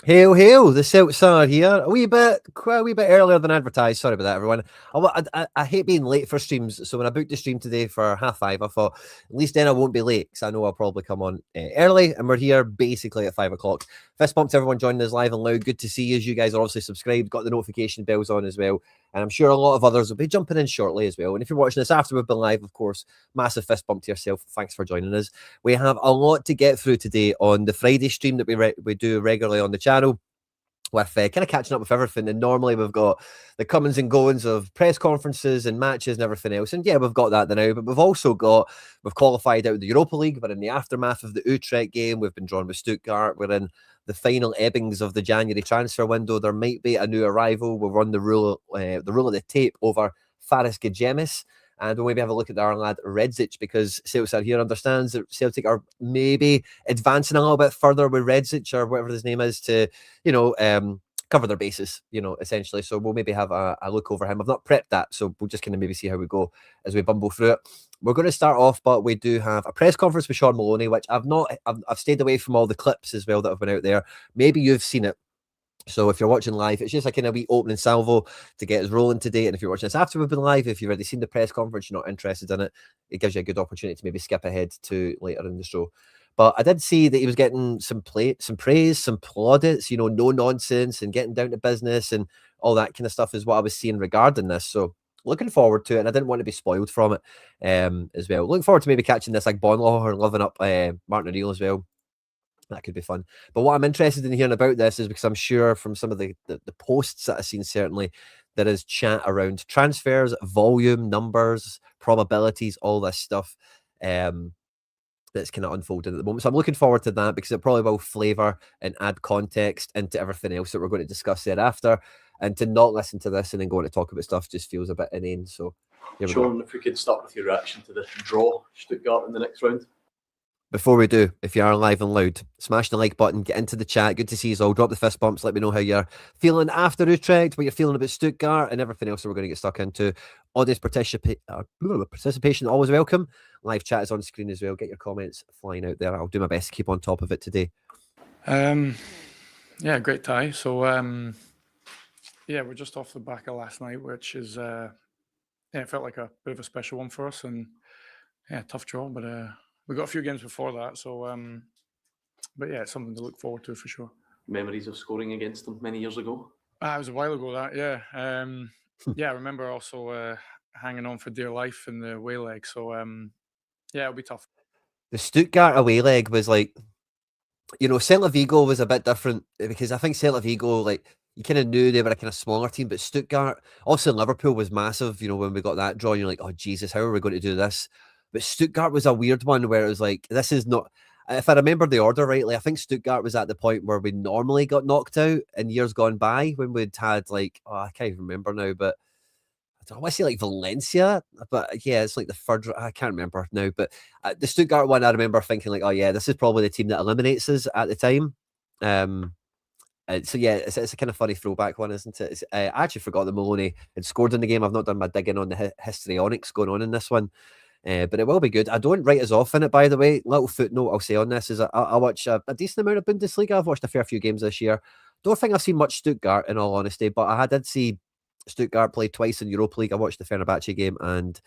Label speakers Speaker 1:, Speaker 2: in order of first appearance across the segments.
Speaker 1: Hail, hail, the CeltsAreHere here. A wee bit earlier than advertised. Sorry about that, everyone. I hate being late for streams, so when I booked the stream today for 5:30, I thought, at least then I won't be late, because I know I'll probably come on early, and we're here basically at 5 o'clock. Fist bump to everyone joining us live and loud. Good to see you. You guys are obviously subscribed, got the notification bells on as well, and I'm sure a lot of others will be jumping in shortly as well. And if you're watching this after we've been live, of course, massive fist bump to yourself. Thanks for joining us. We have a lot to get through today on the Friday stream that we do regularly on the channel, with kind of catching up with everything. And normally we've got the comings and goings of press conferences and matches and everything else. And yeah, we've got that now, but we've qualified out of the Europa League. We're in the aftermath of the Utrecht game. We've been drawn with Stuttgart. We're in the final ebbings of the January transfer window. There might be a new arrival. We'll run the rule of the tape over Faris Ghedjemis. And we'll maybe have a look at our lad Redzic, because CeltsAreHere understands that Celtic are maybe advancing a little bit further with Redzic, or whatever his name is, to, cover their bases, essentially. So we'll maybe have a look over him. I've not prepped that, so we'll just kind of maybe see how we go as we bumble through it. We're going to start off, but we do have a press conference with Sean Maloney, which I've stayed away from all the clips as well that have been out there. Maybe you've seen it. So if you're watching live, it's just like a wee opening salvo to get us rolling today. And if you're watching this after we've been live, if you've already seen the press conference, you're not interested in it, it gives you a good opportunity to maybe skip ahead to later in the show. But I did see that he was getting some praise, some plaudits, no nonsense, and getting down to business and all that kind of stuff is what I was seeing regarding this. So looking forward to it, and I didn't want to be spoiled from it as well. Looking forward to maybe catching this like Bonlaw or loving up Martin O'Neill as well. That could be fun. But what I'm interested in hearing about this is because I'm sure from some of the posts that I've seen, certainly there is chat around transfers, volume, numbers, probabilities, all this stuff that's kind of unfolding at the moment. So I'm looking forward to that, because it probably will flavour and add context into everything else that we're going to discuss thereafter. And to not listen to this and then go on to talk about stuff just feels a bit inane. So
Speaker 2: Sean, if we could start with your reaction to the draw Stuttgart in the next round.
Speaker 1: Before we do, if you are live and loud, smash the like button, get into the chat. Good to see you all. Drop the fist bumps. Let me know how you're feeling after Utrecht, what you're feeling about Stuttgart, and everything else that we're going to get stuck into. Audience participation, always welcome. Live chat is on screen as well. Get your comments flying out there. I'll do my best to keep on top of it today.
Speaker 3: Yeah, great tie. So, yeah, we're just off the back of last night, which is, it felt like a bit of a special one for us. And, yeah, tough draw, but... we got a few games before that, so but yeah, it's something to look forward to for sure.
Speaker 2: Memories of scoring against them many years ago?
Speaker 3: It was a while ago, that, yeah. Yeah, I remember also hanging on for dear life in the away leg, so yeah, it'll be tough.
Speaker 1: The Stuttgart away leg was like, Celta Vigo was a bit different, because I think Celta Vigo, like, you kind of knew they were a kind of smaller team, but Stuttgart, also Liverpool was massive, when we got that draw, you're like, oh Jesus, how are we going to do this? But Stuttgart was a weird one where it was like, this is not, if I remember the order rightly, I think Stuttgart was at the point where we normally got knocked out in years gone by, when we'd had like, I can't even remember now, but I don't want to say like Valencia, but yeah, it's like the third, I can't remember now, but the Stuttgart one, I remember thinking like, oh yeah, this is probably the team that eliminates us at the time. So yeah, it's a kind of funny throwback one, isn't it? I actually forgot that Maloney had scored in the game. I've not done my digging on the histrionics going on in this one. But it will be good. I don't write us off in it, by the way. Little footnote I'll say on this is I watch a decent amount of Bundesliga. I've watched a fair few games this year. Don't think I've seen much Stuttgart, in all honesty, but I did see Stuttgart play twice in Europa League. I watched the Fenerbahce game, and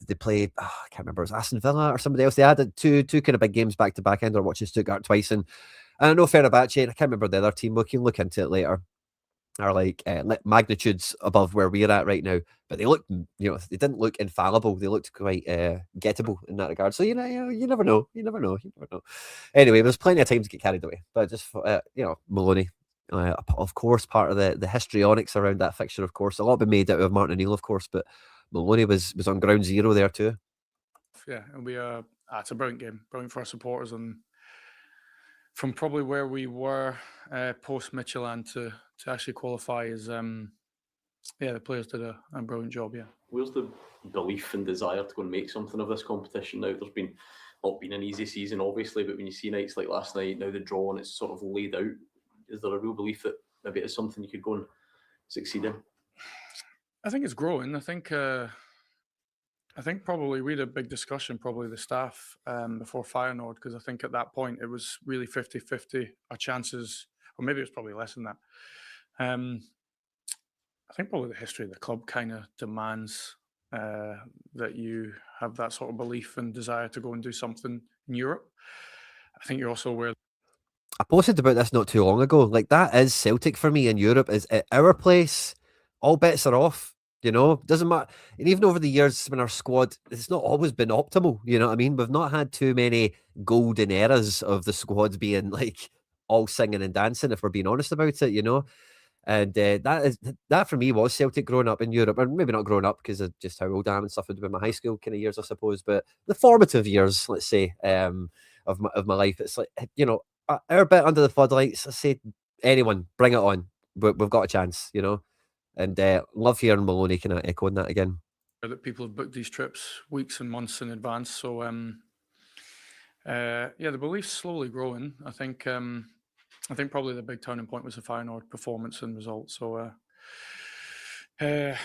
Speaker 1: they played, I can't remember, it was Aston Villa or somebody else. They had two kind of big games back to back. I ended up watching Stuttgart twice, and I know Fenerbahce, and I can't remember the other team. We can look into it later. Are like magnitudes above where we're at right now, but they looked, they didn't look infallible. They looked quite gettable in that regard. So you never know. Anyway, there's plenty of time to get carried away, but just Maloney, of course, part of the histrionics around that fixture. Of course, a lot been made out of Martin O'Neill, of course, but Maloney was on ground zero there too.
Speaker 3: Yeah, it'll be it's a brilliant game, brilliant for our supporters, and from probably where we were post Midtjylland to actually qualify is the players did a brilliant job. Yeah.
Speaker 2: Where's the belief and desire to go and make something of this competition now? There's been not been an easy season, obviously, but when you see nights like last night, now the draw and it's sort of laid out, is there a real belief that maybe it's something you could go and succeed in?
Speaker 3: I think it's growing. I think probably we had a big discussion, probably the staff, before Feyenoord, because I think at that point it was really 50-50 our chances, or maybe it was probably less than that. I think probably the history of the club kind of demands that you have that sort of belief and desire to go and do something in Europe. I think you're also aware.
Speaker 1: I posted about this not too long ago. Like, that is Celtic for me in Europe. Is at our place, all bets are off. You know, doesn't matter. And even over the years when our squad, it's not always been optimal. You know what I mean? We've not had too many golden eras of the squads being like all singing and dancing, if we're being honest about it, you know. And that for me was Celtic growing up in Europe, or maybe not growing up because of just how old I am and stuff, with my high school kind of years, I suppose. But the formative years, let's say, of my life, it's like, you know, our bit under the floodlights. I say, anyone, bring it on. We've got a chance, you know. And love hearing Maloney kind of echoing that again.
Speaker 3: That people have booked these trips weeks and months in advance. So the belief's slowly growing. I think probably the big turning point was the Feyenoord performance and result. So and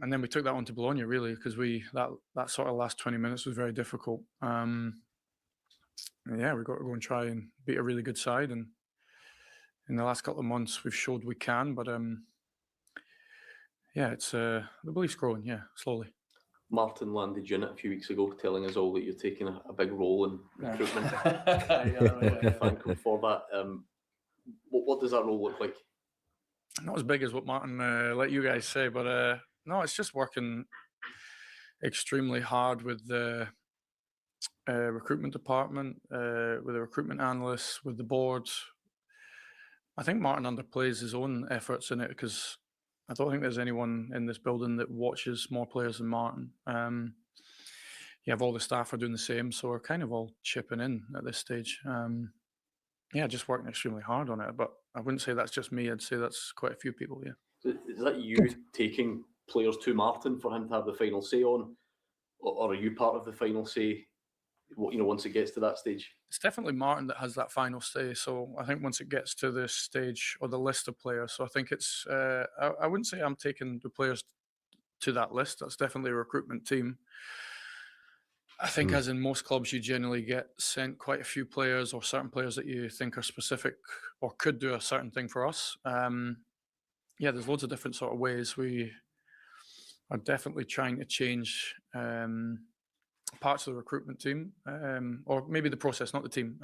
Speaker 3: then we took that on to Bologna, really, because that sort of last 20 minutes was very difficult. We got to go and try and beat a really good side, and in the last couple of months we've showed we can, but it's the belief's growing, slowly.
Speaker 2: Martin landed you in it a few weeks ago, telling us all that you're taking a big role in recruitment. Thank him for that. What does that role look like?
Speaker 3: Not as big as what Martin let you guys say, but no, it's just working extremely hard with the recruitment department, with the recruitment analysts, with the board. I think Martin underplays his own efforts in it, because I don't think there's anyone in this building that watches more players than Martin. You have all the staff are doing the same, so we're kind of all chipping in at this stage. Just working extremely hard on it. But I wouldn't say that's just me. I'd say that's quite a few people, yeah.
Speaker 2: Is that you taking players to Martin for him to have the final say on? Or are you part of the final say, once it gets to that stage?
Speaker 3: It's definitely Martin that has that final say. So I think once it gets to this stage, or the list of players, so I think it's, I wouldn't say I'm taking the players to that list. That's definitely a recruitment team. I think as in most clubs, you generally get sent quite a few players, or certain players that you think are specific or could do a certain thing for us. There's loads of different sort of ways. We are definitely trying to change parts of the recruitment team, or maybe the process, not the team.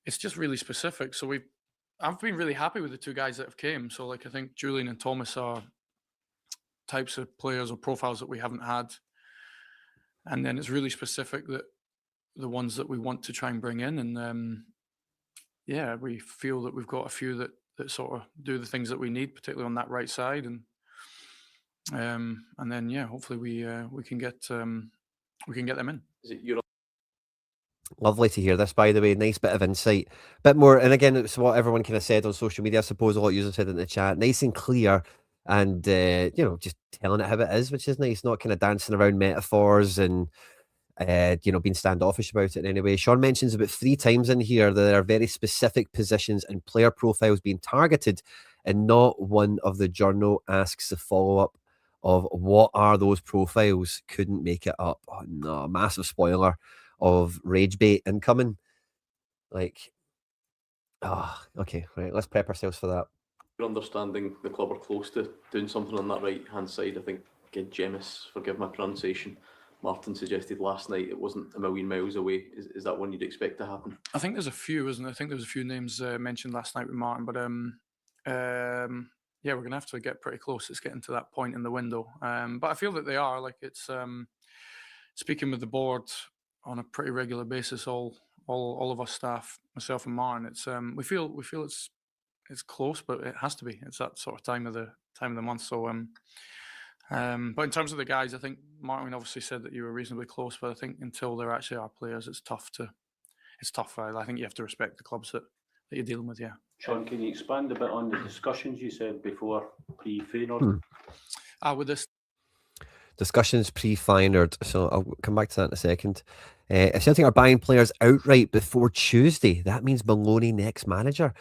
Speaker 3: It's just really specific. So I've been really happy with the two guys that have came. So I think Julian and Thomas are types of players or profiles that we haven't had. And then it's really specific that the ones that we want to try and bring in. And we feel that we've got a few that sort of do the things that we need, particularly on that right side. And then hopefully we can get them in.
Speaker 2: Is it your
Speaker 1: Lovely to hear this, by the way. Nice bit of insight. Bit more, and again, it's what everyone kind of said on social media, I suppose. A lot of users said in the chat. Nice and clear, and just telling it how it is, which is nice. Not kind of dancing around metaphors and being standoffish about it in any way. Sean mentions about 3 times in here that there are very specific positions and player profiles being targeted, and not one of the journal asks the follow-up of what are those profiles. Couldn't make it up. Oh no, massive spoiler of rage bait incoming. Okay, right, let's prep ourselves for that.
Speaker 2: Your understanding, the club are close to doing something on that right hand side. I think Ghedjemis, forgive my pronunciation, Martin suggested last night it wasn't a million miles away. Is that one you'd expect to happen?
Speaker 3: I think there's a few, isn't there? I think there was a few names mentioned last night with Martin, but we're gonna have to get pretty close. It's getting to that point in the window, but I feel that they are. It's speaking with the board on a pretty regular basis. All of our staff, myself and Martin. It's we feel it's close, but it has to be. It's that sort of time of the month. So But in terms of the guys, I think Martin obviously said that you were reasonably close, but I think until there actually are players, it's tough. I think you have to respect the clubs that you're dealing with. Yeah.
Speaker 4: Sean, can you expand a bit on the discussions you said before pre-Feyenoord?
Speaker 3: With this
Speaker 1: Discussions pre-Feyenoord, so I'll come back to that in a second. If Celtic are buying players outright before Tuesday, that means Maloney next manager.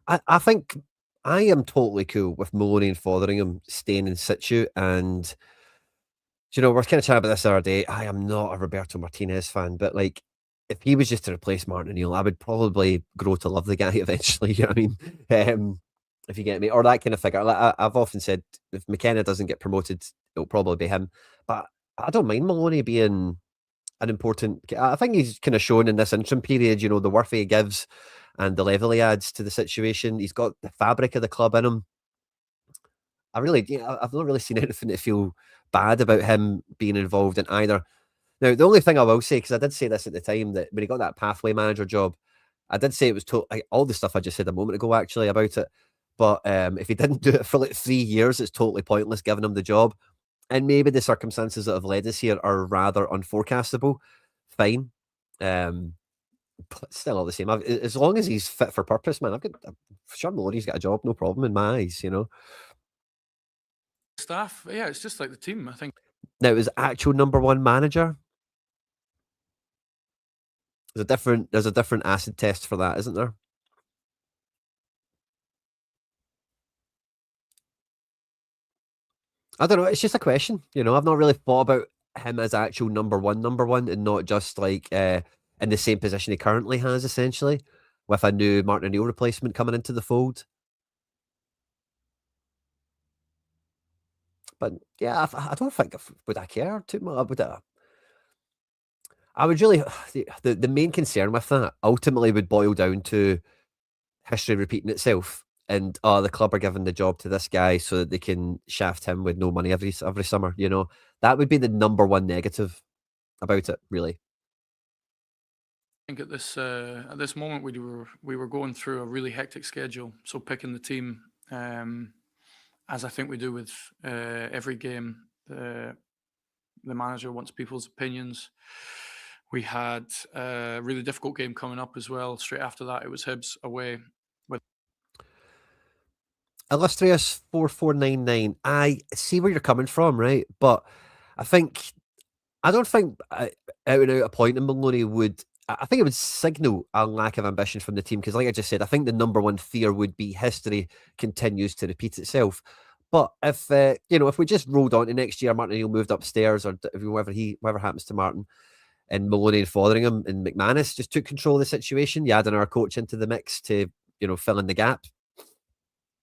Speaker 1: I think I am totally cool with Maloney and Fotheringham staying in situ. And, you know, we're kind of chatting about this the other day. I am not a Roberto Martinez fan, but like, if he was just to replace Martin O'Neill, I would probably grow to love the guy eventually. You know what I mean? If you get me, or that kind of figure. Like, I've often said, if McKenna doesn't get promoted, it'll probably be him. But I don't mind Maloney being an important. I think he's kind of shown in this interim period, you know, the worth he gives and the level he adds to the situation. He's got the fabric of the club in him. I've not really seen anything to feel bad about him being involved in either. Now, the only thing I will say, because I did say this at the time, that when he got that pathway manager job, I did say it was all the stuff I just said a moment ago, actually, about it. But if he didn't do it for like 3 years, it's totally pointless giving him the job. And maybe the circumstances that have led us here are rather unforecastable. Fine. But still all the same. As long as he's fit for purpose, man, I'm sure Maloney's got a job, no problem in my eyes, you know.
Speaker 3: staff, yeah, it's just like the team. I think
Speaker 1: Now, his actual number one manager, there's a different acid test for that, isn't there? I don't know. It's just a question. You know, I've not really thought about him as actual number one, and not just like in the same position he currently has, essentially, with a new Martin O'Neill replacement coming into the fold. But yeah, I don't think would I care too much. I would really the main concern with that ultimately would boil down to history repeating itself. And the club are giving the job to this guy so that they can shaft him with no money every summer. You know, that would be the number one negative about it, really.
Speaker 3: I think at this moment we were going through a really hectic schedule. So picking the team, as I think we do with every game, the manager wants people's opinions. We had a really difficult game coming up as well. Straight after that, it was Hibs away.
Speaker 1: Illustrious 4499. I see where you're coming from, right? But I don't think out and out appointing Maloney would. I think it would signal a lack of ambition from the team because, like I just said, I think the number one fear would be history continues to repeat itself. But if if we just rolled on to next year, Martin O'Neill moved upstairs, or whatever happens to Martin, and Maloney and Fotheringham and McManus just took control of the situation, you add another coach into the mix to fill in the gap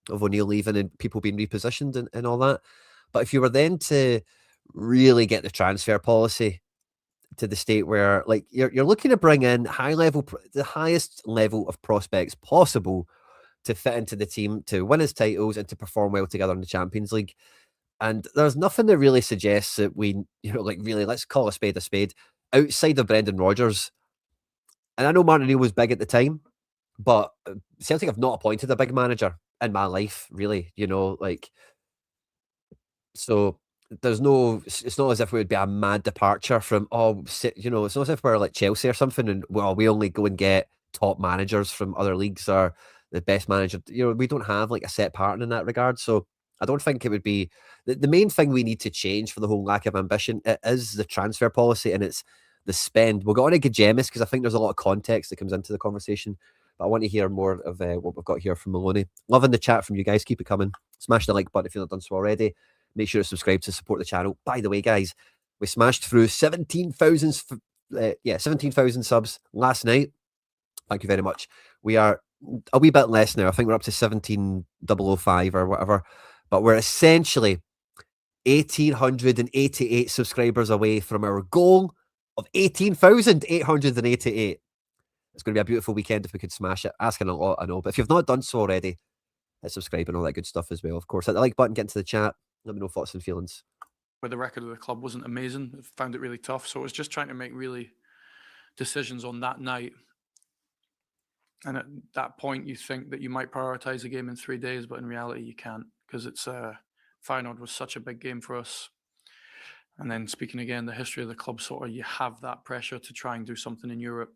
Speaker 1: of O'Neill leaving and people being repositioned and all that. But if you were then to really get the transfer policy to the state where like you're looking to bring in the highest level of prospects possible to fit into the team, to win his titles and to perform well together in the Champions League. And there's nothing that really suggests that we, really, let's call a spade, outside of Brendan Rodgers. And I know Martin O'Neill was big at the time, but Celtic have not appointed a big manager in my life, really, so it's not as if it would be a mad departure from, it's not as if we're like Chelsea or something and we only go and get top managers from other leagues or the best manager. We don't have like a set pattern in that regard. So I don't think it would be the main thing we need to change for the whole lack of ambition. It is the transfer policy and it's the spend. We'll go on to Ghedjemis because I think there's a lot of context that comes into the conversation. But I want to hear more of what we've got here from Maloney. Loving the chat from you guys. Keep it coming. Smash the like button if you've not done so already. Make sure to subscribe to support the channel. By the way, guys, we smashed through 17,000 subs last night. Thank you very much. We are a wee bit less now. I think we're up to 17,005 or whatever. But we're essentially 1,888 subscribers away from our goal of 18,888. It's going to be a beautiful weekend if we could smash it. Asking a lot, I know. But if you've not done so already, hit subscribe and all that good stuff as well. Of course, hit the like button, get into the chat. Let me know thoughts and feelings.
Speaker 3: Where the record of the club wasn't amazing. I found it really tough. So it was just trying to make really decisions on that night. And at that point, you think that you might prioritise a game in 3 days, but in reality, you can't because it's Feyenoord was such a big game for us. And then speaking again, the history of the club, sort of, you have that pressure to try and do something in Europe.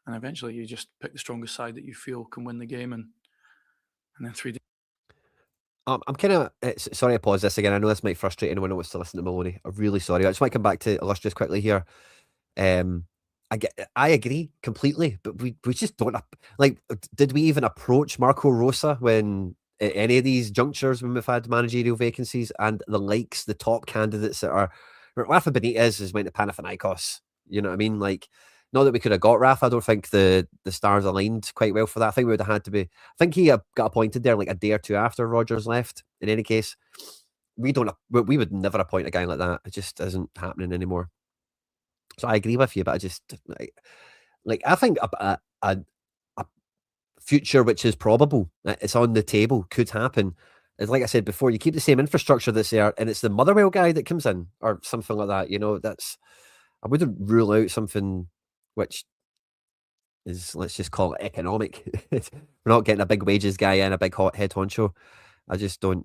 Speaker 3: And eventually you just pick the strongest side that you feel can win the game. And then 3 days.
Speaker 1: I'm kind of sorry to pause this again. I know this might frustrate anyone who wants to listen to Maloney. I'm really sorry. I just want to come back to Illustrious quickly here. I agree completely, but we just don't like. Did we even approach Marco Rosa when at any of these junctures when we've had managerial vacancies and the likes, the top candidates that are Rafa Benitez has went to Panathinaikos. You know what I mean? Like, not that we could have got Rafa. I don't think the stars aligned quite well for that. I think we would have had to be. I think he got appointed there like a day or two after Rodgers left. In any case, we would never appoint a guy like that. It just isn't happening anymore. So I agree with you, but I just like I think a future which is probable, it's on the table, could happen. It's like I said before, you keep the same infrastructure that's there, and it's the Motherwell guy that comes in or something like that. You know, I wouldn't rule out something which is, let's just call it economic. We're not getting a big wages guy and a big hot head honcho. I just don't.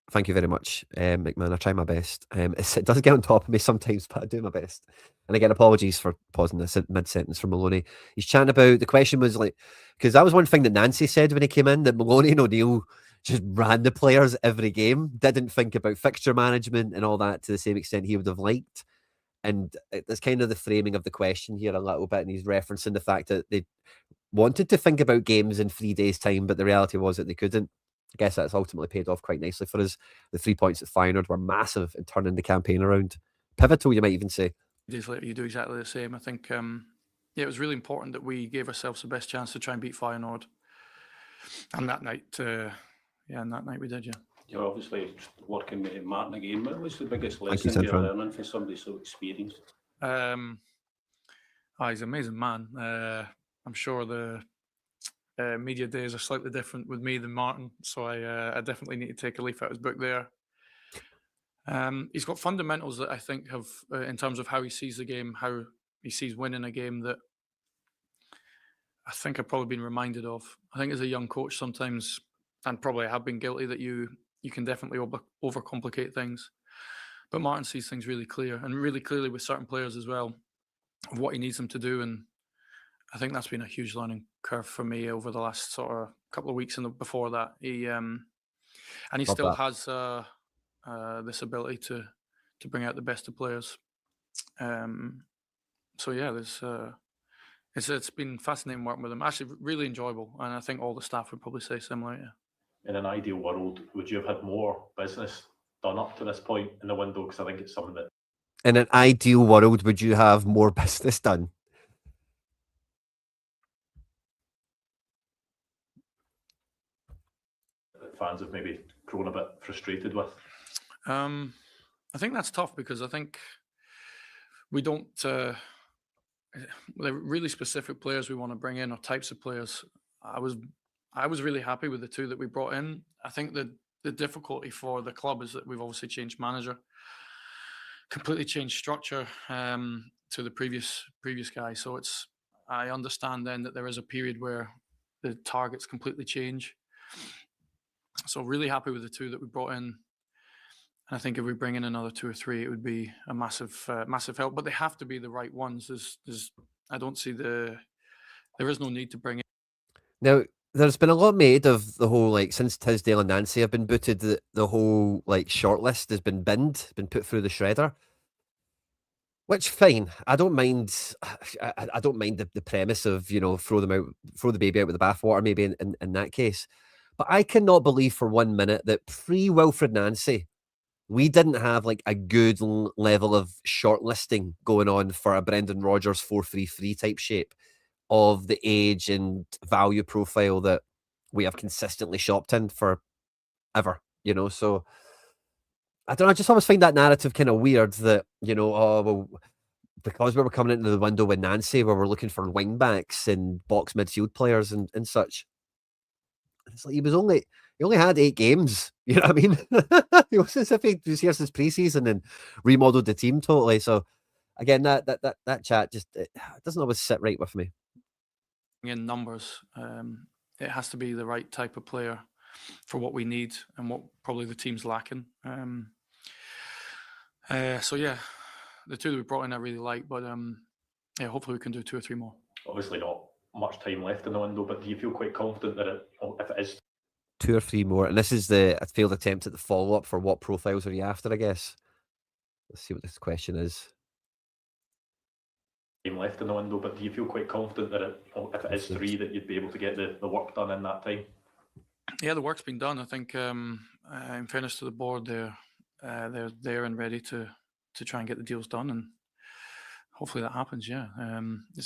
Speaker 1: Thank you very much, McMahon. I try my best. It does get on top of me sometimes, but I do my best. And again, apologies for pausing this mid-sentence for Maloney. He's chatting about, the question was like, because that was one thing that Nancy said when he came in, that Maloney and O'Neill just ran the players every game, didn't think about fixture management and all that to the same extent he would have liked. And that's kind of the framing of the question here a little bit, and he's referencing the fact that they wanted to think about games in 3 days' time, but the reality was that they couldn't. I guess that's ultimately paid off quite nicely for us. The 3 points at Feyenoord were massive in turning the campaign around. Pivotal, you might even say.
Speaker 3: Days later, you do exactly the same. I think, it was really important that we gave ourselves the best chance to try and beat Feyenoord. And that night, we did, yeah.
Speaker 4: You're obviously working with Martin again. What was the biggest
Speaker 1: Thank you,
Speaker 4: lesson you're
Speaker 1: Sanfran.
Speaker 4: learning for somebody so experienced?
Speaker 3: He's an amazing man. I'm sure the media days are slightly different with me than Martin, so I definitely need to take a leaf out of his book there. He's got fundamentals that I think have, in terms of how he sees the game, how he sees winning a game, that I think I've probably been reminded of. I think as a young coach sometimes, and probably have been guilty, that you can definitely overcomplicate things. But Martin sees things really clear, and really clearly with certain players as well, of what he needs them to do. And I think that's been a huge learning curve for me over the last sort of couple of weeks and before that. He still has this ability to bring out the best of players. So yeah, it's been fascinating working with him. Actually, really enjoyable, and I think all the staff would probably say similar. Yeah.
Speaker 5: In an ideal world, would you have had more business done up to this point in the window? Because I think it's something that.
Speaker 1: In an ideal world, would you have more business done?
Speaker 5: Fans have maybe grown a bit frustrated with.
Speaker 3: I think that's tough because I think we don't. They're really specific players we want to bring in, or types of players. I was really happy with the two that we brought in. I think the difficulty for the club is that we've obviously changed manager, completely changed structure to the previous guy. So I understand then that there is a period where the targets completely change. So really happy with the two that we brought in. And I think if we bring in another 2 or 3, it would be a massive help. But they have to be the right ones. I don't see there is no need to bring in.
Speaker 1: Now, there's been a lot made of the whole, like, since Tisdale and Nancy have been booted, the whole, like, shortlist has been binned, been put through the shredder. Which, fine. I don't mind. I don't mind the premise of, you know, throw the baby out with the bathwater, maybe in that case. But I cannot believe for 1 minute that pre-Wilfred Nancy, we didn't have like a good level of shortlisting going on for a Brendan Rodgers 4-3-3 type shape of the age and value profile that we have consistently shopped in for ever, you know. So I don't know, I just always find that narrative kind of weird that, you know, oh, well, because we were coming into the window with Nancy where we're looking for wing backs and box midfield players and such. It's like he only had 8 games. You know what I mean? It was as if he was here since pre-season and remodeled the team totally. So again, that chat just it doesn't always sit right with me.
Speaker 3: In numbers, it has to be the right type of player. what we need and what probably the team's lacking. So yeah, the two that we brought in I really like, but yeah, hopefully we can do 2 or 3 more.
Speaker 5: Obviously not much time left in the window, but do you feel quite confident that if it is
Speaker 1: 2 or 3 more, and this is the failed attempt at the follow-up for what profiles are you after, I guess. Let's see what this question is.
Speaker 5: time left in the window, but do you feel quite confident that if it is 3, that you'd be able to get the work done in that time?
Speaker 3: Yeah, the work's been done. I think in fairness to the board, they're there and ready to try and get the deals done, and hopefully that happens. Yeah,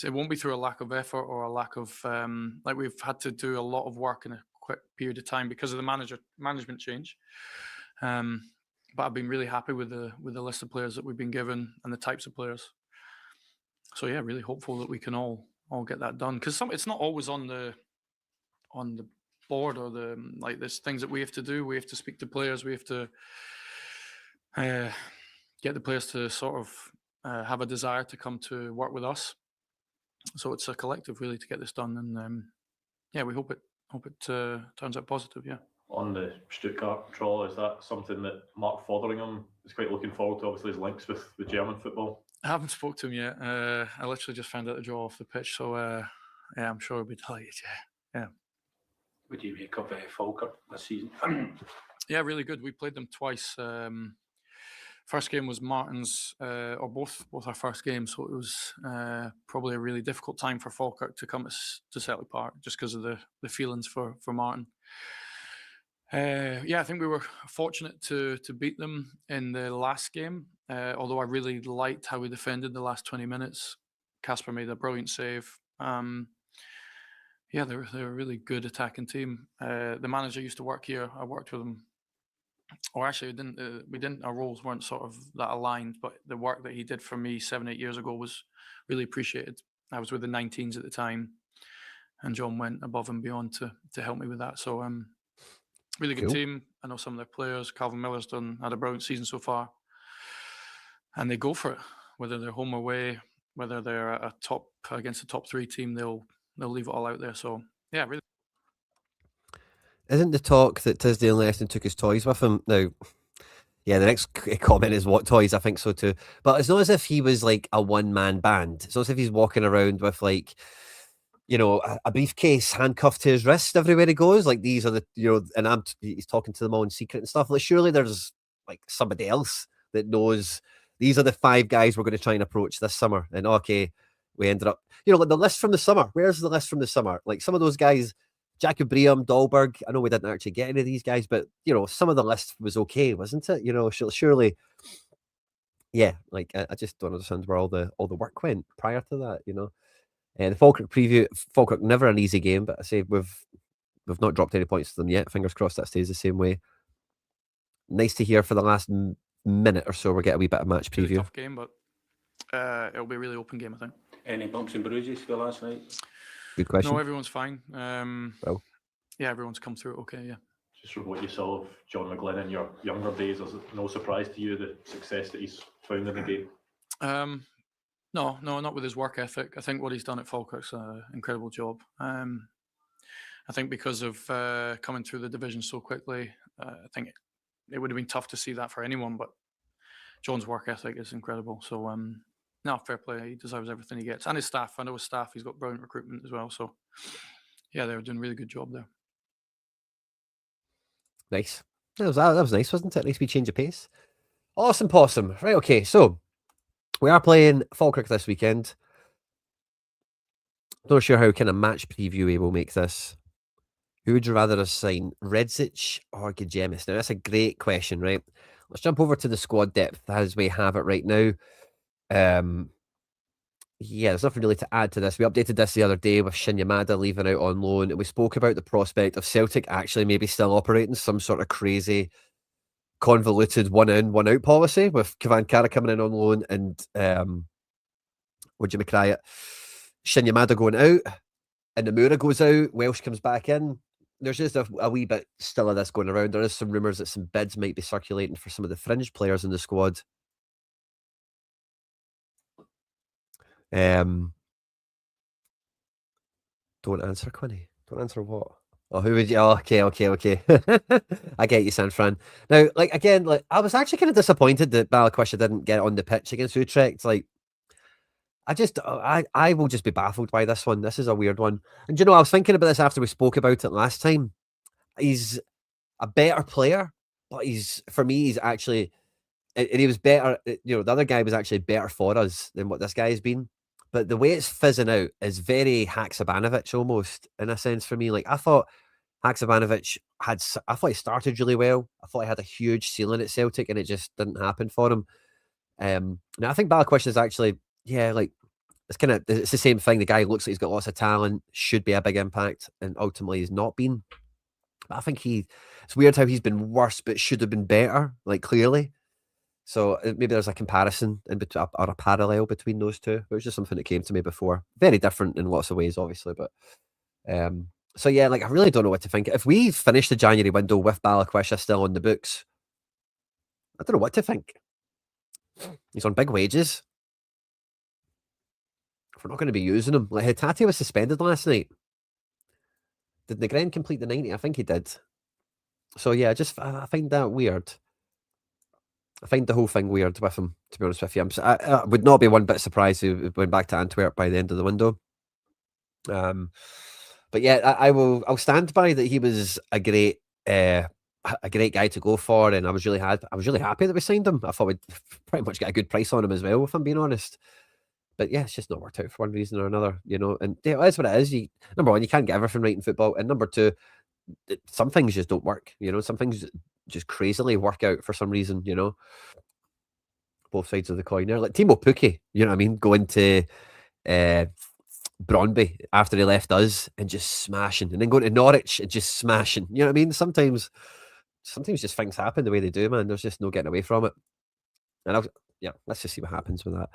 Speaker 3: it won't be through a lack of effort or a lack of like we've had to do a lot of work in a quick period of time because of the management change. But I've been really happy with the list of players that we've been given and the types of players. So yeah, really hopeful that we can all get that done, because it's not always on the board or there's things that we have to do. We have to speak to players. We have to get the players to sort of have a desire to come to work with us. So it's a collective really to get this done, and yeah, we hope it turns out positive. Yeah.
Speaker 5: On the Stuttgart draw, is that something that Mark Fotheringham is quite looking forward to? Obviously, his links with German football.
Speaker 3: I haven't spoke to him yet. I literally just found out the draw off the pitch, so yeah, I'm sure he'll be delighted. Yeah.
Speaker 4: Would you make of Falkirk this season?
Speaker 3: Yeah, really good. We played them twice. First game was Martin's, or both our first games, so it was probably a really difficult time for Falkirk to come to Celtic Park just because of the feelings for Martin. Yeah, I think we were fortunate to beat them in the last game, although I really liked how we defended the last 20 minutes. Casper made a brilliant save. Yeah, they're a really good attacking team. The manager used to work here. I worked with him. Or actually, we didn't. Our roles weren't sort of that aligned, but the work that he did for me 7-8 years ago was really appreciated. I was with the 19s at the time, and John went above and beyond to help me with that. So really good
Speaker 1: Cool.
Speaker 3: team. I know some of their players. Calvin Miller's had a brilliant season so far, and they go for it. Whether they're home or away, whether they're against a top 3 team, they'll leave it all out there. So yeah, really.
Speaker 1: Isn't the talk that Tisdale left and took his toys with him? Now, yeah, the next comment is what toys? I think so too. But it's not as if he was like a one-man band. It's not as if he's walking around with like, you know, a briefcase handcuffed to his wrist everywhere he goes. Like these are the, you know, and he's talking to them all in secret and stuff. Like surely there's like somebody else that knows these are the 5 guys we're going to try and approach this summer. And okay, we ended up, you know, like the list from the summer. Where's the list from the summer? Like some of those guys, Jacob Bream, Dahlberg. I know we didn't actually get any of these guys, but you know, some of the list was okay, wasn't it? You know, surely, yeah. Like I just don't understand where all the work went prior to that. You know, and the Falkirk preview. Falkirk never an easy game, but I say we've not dropped any points to them yet. Fingers crossed that stays the same way. Nice to hear for the last minute or so. We're getting a wee bit of match preview.
Speaker 3: Tough game, but it'll be a really open game, I think.
Speaker 4: Any bumps and bruises for last night?
Speaker 1: Good question.
Speaker 3: No, everyone's fine.
Speaker 1: Well.
Speaker 3: Yeah, everyone's come through it okay, yeah.
Speaker 5: Just from what you saw of John McGlynn in your younger days, is it no surprise to you the success that he's found in the game?
Speaker 3: No, not with his work ethic. I think what he's done at Falkirk's an incredible job. I think because of coming through the division so quickly, I think it would have been tough to see that for anyone, but John's work ethic is incredible. So, no, fair play. He deserves everything he gets. And his staff. I know his staff, he's got brilliant recruitment as well. So, yeah, they were doing a really good job there.
Speaker 1: Nice. That was nice, wasn't it? Nice wee change of pace. Awesome possum. Right, okay, so we are playing Falkirk this weekend. Not sure how kind of match preview we will make this. Who would you rather us sign, Redzic or Ghedjemis? Now, that's a great question, right? Let's jump over to the squad depth as we have it right now. Yeah, there's nothing really to add to this. We updated this the other day with Shin Yamada leaving out on loan, and we spoke about the prospect of Celtic actually maybe still operating some sort of crazy, convoluted one-in, one-out policy with Kavankara coming in on loan and would you cry it? Shin Yamada going out, and Nomura goes out, Welsh comes back in. There's just a wee bit still of this going around. There is some rumours that some bids might be circulating for some of the fringe players in the squad. Don't answer, Quinny. Don't answer what? Oh, who would you? Oh, okay. I get you, San Fran. Now, like again, like I was actually kind of disappointed that Balikwisha didn't get on the pitch against Utrecht. Like, I will just be baffled by this one. This is a weird one. And you know, I was thinking about this after we spoke about it last time. He's a better player, but for me, he's actually, and he was better. You know, the other guy was actually better for us than what this guy has been. But the way it's fizzing out is very Haksabanovic almost in a sense for me. Like I thought Haksabanovic I thought he started really well. I thought he had a huge ceiling at Celtic, and it just didn't happen for him. Now I think Balikwisha is actually, yeah, like it's the same thing. The guy looks like he's got lots of talent, should be a big impact, and ultimately he's not been. But I think it's weird how he's been worse, but should have been better. Like clearly. So maybe there's a comparison or a parallel between those two. It was just something that came to me before. Very different in lots of ways, obviously, but so yeah, like I really don't know what to think. If we finish the January window with Balikwisha still on the books, I don't know what to think. He's on big wages. If we're not going to be using him, like Hatate was suspended last night. Did Negren complete the 90? I think he did. So yeah, I find that weird. I find the whole thing weird with him, to be honest with you. I would not be one bit surprised if he went back to Antwerp by the end of the window. But yeah, I'll stand by that he was a great guy to go for, and I was really happy that we signed him. I thought we'd pretty much get a good price on him as well, if I'm being honest. But yeah, it's just not worked out for one reason or another, you know. And yeah, that's what it is. Number one, you can't get everything right in football, and number two, some things just don't work. You know, some things just crazily work out for some reason. You know, both sides of the coin there. Like Timo Pukki, you know what I mean, going to Brøndby after he left us and just smashing, and then going to Norwich and just smashing. You know what I mean? Sometimes just things happen the way they do, man. There's just no getting away from it. And let's just see what happens with that.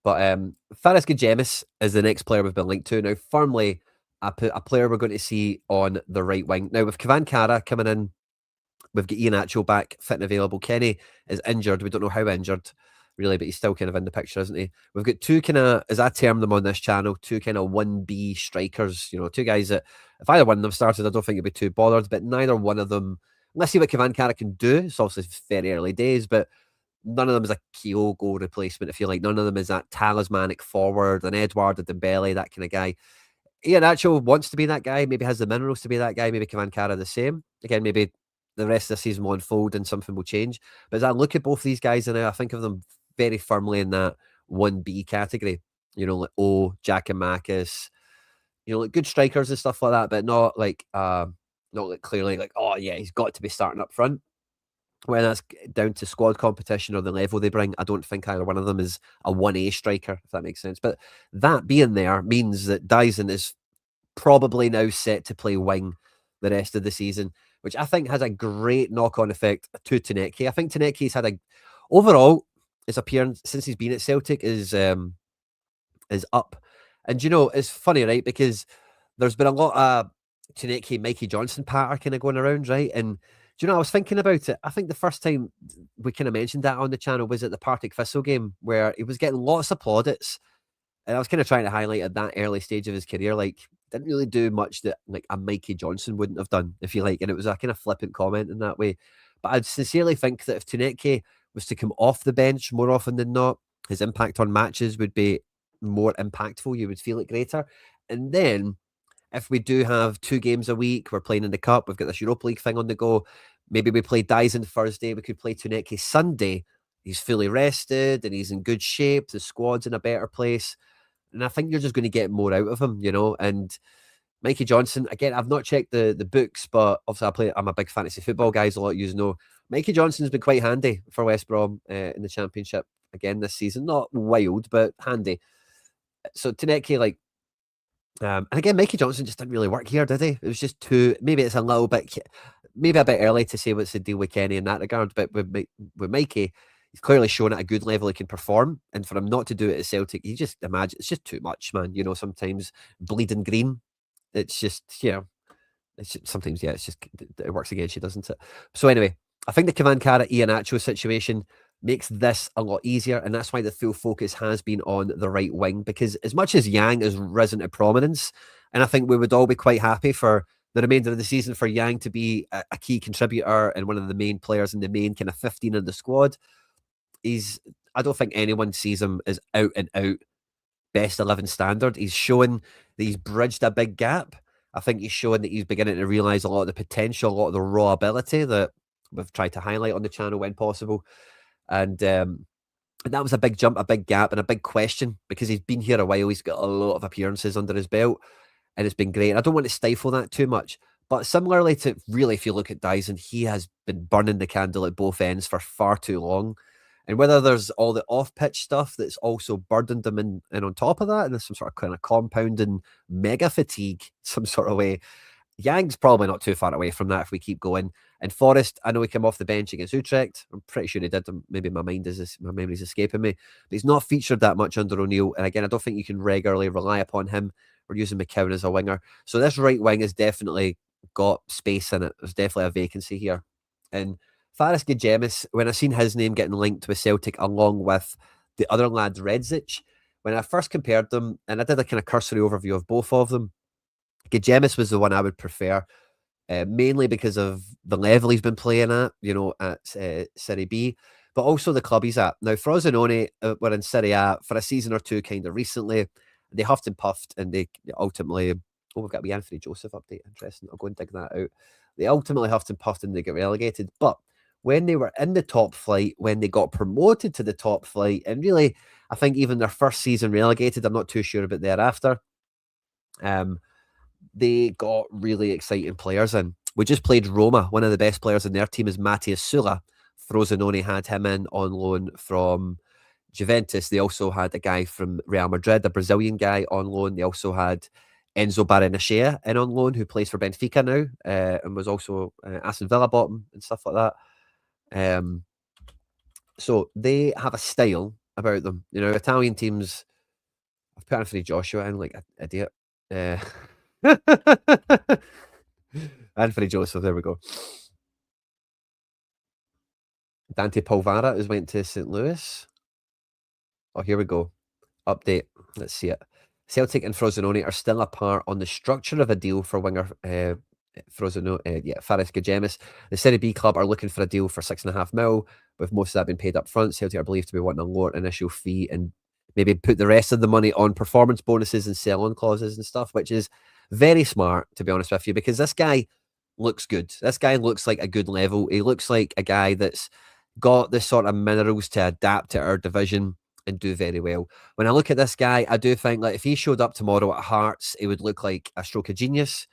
Speaker 1: But Faris Ghedjemis is the next player we've been linked to. Now, firmly, a player we're going to see on the right wing. Now, with Kavan Kara coming in, we've got Ian Atchell back, fit and available. Kenny is injured. We don't know how injured, really, but he's still kind of in the picture, isn't he? We've got two kind of, as I term them on this channel, two kind of 1B strikers. You know, two guys that, if either one of them started, I don't think you'd be too bothered, but neither one of them, let's see what Kavan Kara can do. It's obviously very early days, but none of them is a Kyogo replacement, if you like. None of them is that talismanic forward, an Edouard, a Dembele, that kind of guy. Ian Atchell wants to be that guy, maybe has the minerals to be that guy, maybe Kavan Kara the same. Again, maybe the rest of the season will unfold and something will change. But as I look at both these guys now, I think of them very firmly in that 1B category. You know, like Ghedjemis, you know, like good strikers and stuff like that, but not like clearly like, oh yeah, he's got to be starting up front. Whether that's down to squad competition or the level they bring, I don't think either one of them is a 1A striker, if that makes sense. But that being there means that Dyson is probably now set to play wing the rest of the season, which I think has a great knock-on effect to Taneke. I think Taneke's had overall, his appearance since he's been at Celtic is up. And you know, it's funny, right? Because there's been a lot of Taneke, Mikey Johnson patter kind of going around, right? And do you know, I was thinking about it. I think the first time we kind of mentioned that on the channel was at the Partick Thistle game, where he was getting lots of plaudits. And I was kind of trying to highlight at that early stage of his career, like, didn't really do much that like a Mikey Johnson wouldn't have done, if you like. And it was a kind of flippant comment in that way. But I'd sincerely think that if Taneke was to come off the bench more often than not, his impact on matches would be more impactful. You would feel it greater. And then if we do have 2 games a week, we're playing in the Cup, we've got this Europa League thing on the go, maybe we play Dyson Thursday, we could play Taneke Sunday. He's fully rested and he's in good shape. The squad's in a better place. And I think you're just going to get more out of him, you know. And Mikey Johnson, again, I've not checked the books, but obviously I'm a big fantasy football guy, as a lot of you know. Mikey Johnson's been quite handy for West Brom in the Championship again this season. Not wild, but handy. So Taneke, like, and again, Mikey Johnson just didn't really work here, did he? It was just maybe it's a little bit, maybe a bit early to say what's the deal with Kenny in that regard, but with Mikey, he's clearly shown at a good level he can perform, and for him not to do it at Celtic, you just imagine it's just too much, man. You know, sometimes bleeding green, it's just, you know, it's just, sometimes, yeah, it's just, it works against you, doesn't it? So anyway, I think the Kavan Kara Ian Atchell situation makes this a lot easier, and that's why the full focus has been on the right wing, because as much as Yang has risen to prominence, and I think we would all be quite happy for the remainder of the season for Yang to be a key contributor and one of the main players in the main kind of 15 in the squad. I don't think anyone sees him as out and out best 11 standard. He's showing that he's bridged a big gap. I think he's showing that he's beginning to realise a lot of the potential, a lot of the raw ability that we've tried to highlight on the channel when possible. And that was a big jump, a big gap, and a big question because he's been here a while. He's got a lot of appearances under his belt, and it's been great. And I don't want to stifle that too much. But similarly to really, if you look at Dyson, he has been burning the candle at both ends for far too long. And whether there's all the off-pitch stuff that's also burdened him and on top of that, and there's some sort of kind of compounding mega fatigue, some sort of way, Yang's probably not too far away from that if we keep going. And Forrest, I know he came off the bench against Utrecht. I'm pretty sure he did. Maybe my memory's escaping me. But he's not featured that much under O'Neill. And again, I don't think you can regularly rely upon him. We're using McCowan as a winger. So this right wing has definitely got space in it. There's definitely a vacancy here. And Faris Ghedjemis, when I seen his name getting linked with Celtic along with the other lad Redzic, when I first compared them, and I did a kind of cursory overview of both of them, Ghedjemis was the one I would prefer, mainly because of the level he's been playing at, at Serie B, but also the club he's at. Now, Frosinone were in Serie A for a season or two kind of recently. They huffed and puffed, and they ultimately... Oh, we've got the Anthony Joseph update. Interesting. I'll go and dig that out. They ultimately huffed and puffed, and they get relegated. But when they were in the top flight, when they got promoted to the top flight, and really, I think even their first season relegated, I'm not too sure about thereafter, they got really exciting players in. We just played Roma. One of the best players in their team is Matthias Sula. Frosinone had him in on loan from Juventus. They also had a guy from Real Madrid, a Brazilian guy on loan. They also had Enzo Baranachea in on loan, who plays for Benfica now, and was also Aston Villa bottom and stuff like that. So they have a style about them. Italian teams, I've put Anthony Joshua in like an idiot. Anthony Joseph, there we go. Dante Polvara has went to St. Louis. Oh, here we go. Update. Let's see it. Celtic and Frosinone are still apart on the structure of a deal for winger Faris Ghedjemis. The Serie B club are looking for a deal for $6.5 million, with most of that being paid up front. Celtic are believed to be wanting a lower initial fee and maybe put the rest of the money on performance bonuses and sell-on clauses and stuff, which is very smart, to be honest with you, because this guy looks good. This guy looks like a good level. He looks like a guy that's got the sort of minerals to adapt to our division and do very well. When I look at this guy, I do think if he showed up tomorrow at Hearts, it would look like a stroke of genius,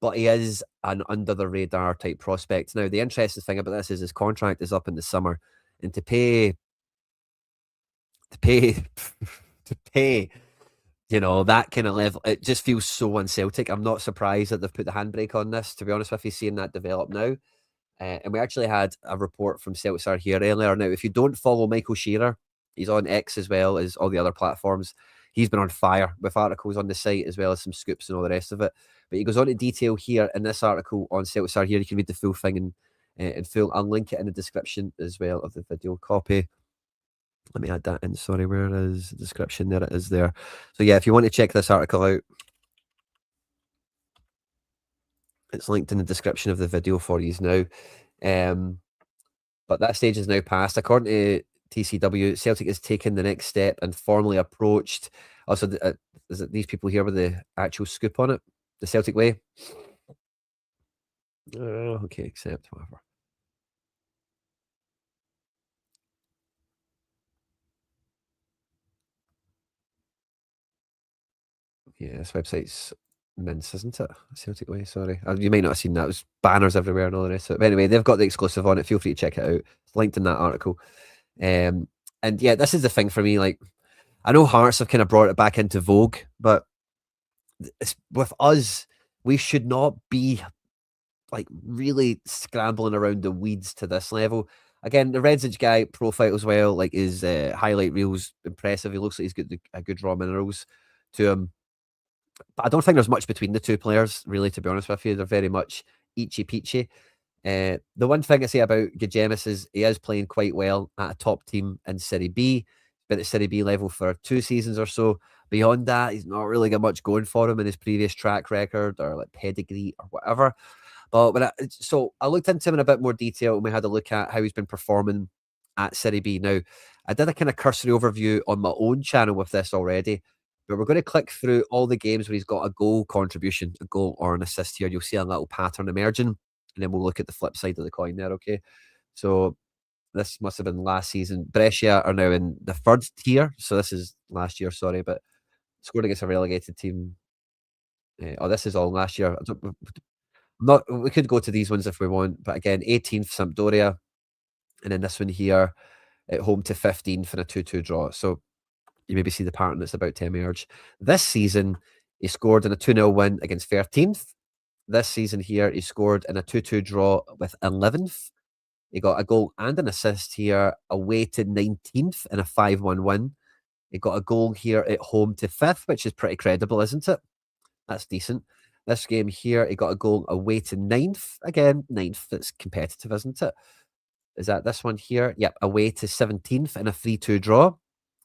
Speaker 1: but he is an under-the-radar type prospect. Now, the interesting thing about this is his contract is up in the summer, and to pay, that kind of level, it just feels so un-Celtic. I'm not surprised that they've put the handbrake on this, to be honest with you, seeing that develop now. And we actually had a report from CeltsAreHere earlier. Now, if you don't follow Michael Shearer, he's on X as well as all the other platforms. He's been on fire with articles on the site as well as some scoops and all the rest of it. But he goes on to detail here in this article on CeltsAreHere. You can read the full thing in full. I'll link it in the description as well of the video copy. Let me add that in. Sorry, where is the description? There it is there. So yeah, if you want to check this article out, it's linked in the description of the video for you now. But that stage is now past. According to TCW, Celtic has taken the next step and formally approached. Also, is it these people here with the actual scoop on it? The Celtic way? Okay, accept, whatever. Yeah, this website's mince, isn't it? Celtic way, sorry. You might not have seen that. It was banners everywhere and all the rest of it. But anyway, they've got the exclusive on it. Feel free to check it out. It's linked in that article. And yeah, this is the thing for me. I know Hearts have kind of brought it back into vogue, but with us, we should not be really scrambling around the weeds to this level. Again, the Redzic guy profile as well, his highlight reels impressive. He looks like he's got a good raw minerals to him. But I don't think there's much between the two players, really, to be honest with you. They're very much eachy peachy. The one thing I say about Ghedjemis is he is playing quite well at a top team in Serie B. been at Serie B level for 2 seasons or so. Beyond that, he's not really got much going for him in his previous track record or like pedigree or whatever. But so I looked into him in a bit more detail, and we had a look at how he's been performing at Serie B. Now, I did a kind of cursory overview on my own channel with this already, but we're going to click through all the games where he's got a goal contribution, a goal or an assist here. You'll see a little pattern emerging, and then we'll look at the flip side of the coin there, okay? So this must have been last season. Brescia are now in the 3rd tier, so this is last year, sorry, but scored against a relegated team. This is all last year. We could go to these ones if we want, but again, 18th Sampdoria, and then this one here at home to 15th in a 2-2 draw. So you maybe see the pattern that's about to emerge. This season, he scored in a 2-0 win against 13th. This season here, he scored in a 2-2 draw with 11th. He got a goal and an assist here away to 19th in a 5-1 win. He got a goal here at home to 5th, which is pretty credible, isn't it? That's decent. This game here, he got a goal away to 9th. Again, 9th, that's competitive, isn't it? Is that this one here? Yep, away to 17th in a 3-2 draw.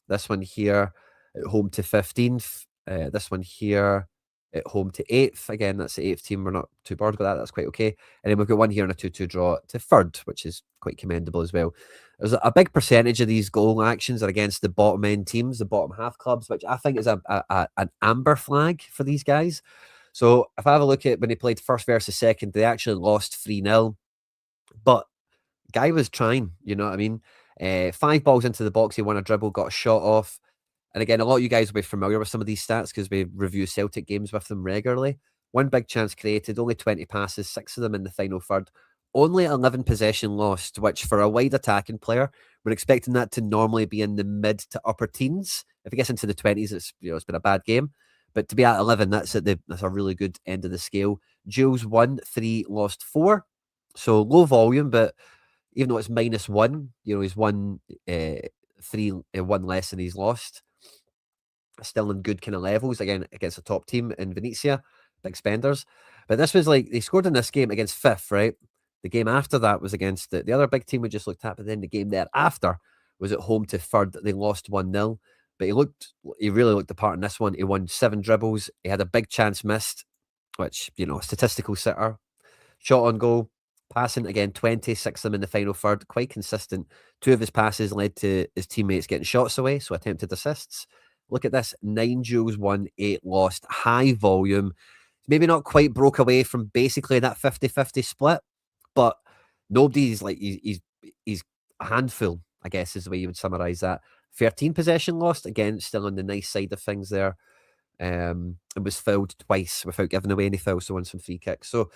Speaker 1: This one here at home to 15th. This one here at home to 8th. Again, that's the 8th team. We're not too bored about that. That's quite okay. And then we've got one here in a 2-2 draw to 3rd, which is quite commendable as well. There's a big percentage of these goal actions are against the bottom end teams, the bottom half clubs, which I think is an amber flag for these guys. So if I have a look at when they played 1st versus 2nd, they actually lost 3-0. But guy was trying, you know what I mean? 5 balls into the box, he won a dribble, got a shot off. And again, a lot of you guys will be familiar with some of these stats because we review Celtic games with them regularly. 1 big chance created, only 20 passes, 6 of them in the final third. Only 11 possession lost, which for a wide attacking player, we're expecting that to normally be in the mid to upper teens. If it gets into the 20s, it's been a bad game. But to be at 11, that's a really good end of the scale. Duels 1, 3, lost 4. So low volume, but even though it's -1, he's won 3, 1 less than he's lost. Still in good kind of levels, again, against a top team in Venezia, big spenders. But this was like, they scored in this game against 5th, right? The game after that was against the other big team we just looked at, but then the game thereafter was at home to 3rd. They lost 1-0. But he really looked the part in this one. He won 7 dribbles. He had a big chance missed, which, statistical sitter. Shot on goal. Passing, again, 26 of them in the final third. Quite consistent. 2 of his passes led to his teammates getting shots away, so attempted assists. Look at this. 9 duels won, 8 lost. High volume. Maybe not quite broke away from basically that 50-50 split, but nobody's like, he's a handful, I guess is the way you would summarise that. 13 possession lost, again, still on the nice side of things there. It was fouled twice without giving away any fouls, so won some free kicks. So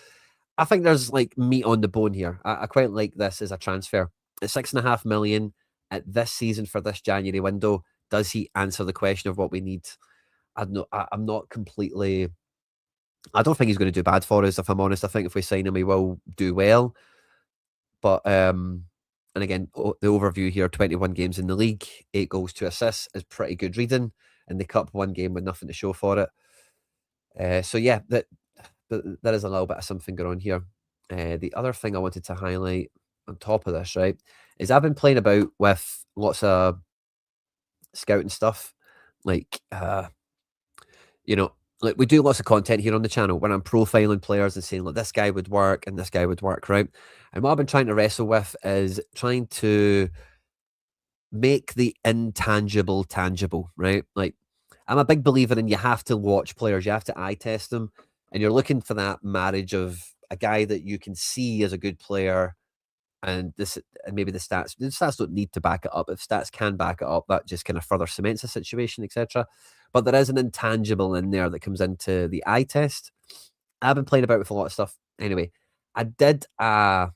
Speaker 1: I think there's like meat on the bone here. I quite like this as a transfer. At 6.5 million at this season for this January window, does he answer the question of what we need? I'm not completely... I don't think he's going to do bad for us, if I'm honest. I think if we sign him, he will do well. But... and again, the overview here, 21 games in the league, 8 goals, 2 assists is pretty good reading. In the cup, 1 game with nothing to show for it. So yeah, there is a little bit of something going on here. The other thing I wanted to highlight on top of this, right, is I've been playing about with lots of scouting stuff. Like we do lots of content here on the channel when I'm profiling players and saying, look, this guy would work and this guy would work, right? And what I've been trying to wrestle with is trying to make the intangible tangible, right? Like, I'm a big believer in you have to watch players, you have to eye test them, and you're looking for that marriage of a guy that you can see as a good player, and maybe the stats don't need to back it up. If stats can back it up, that just kind of further cements the situation, etc. But there is an intangible in there that comes into the eye test. I've been playing about with a lot of stuff. Anyway, I did a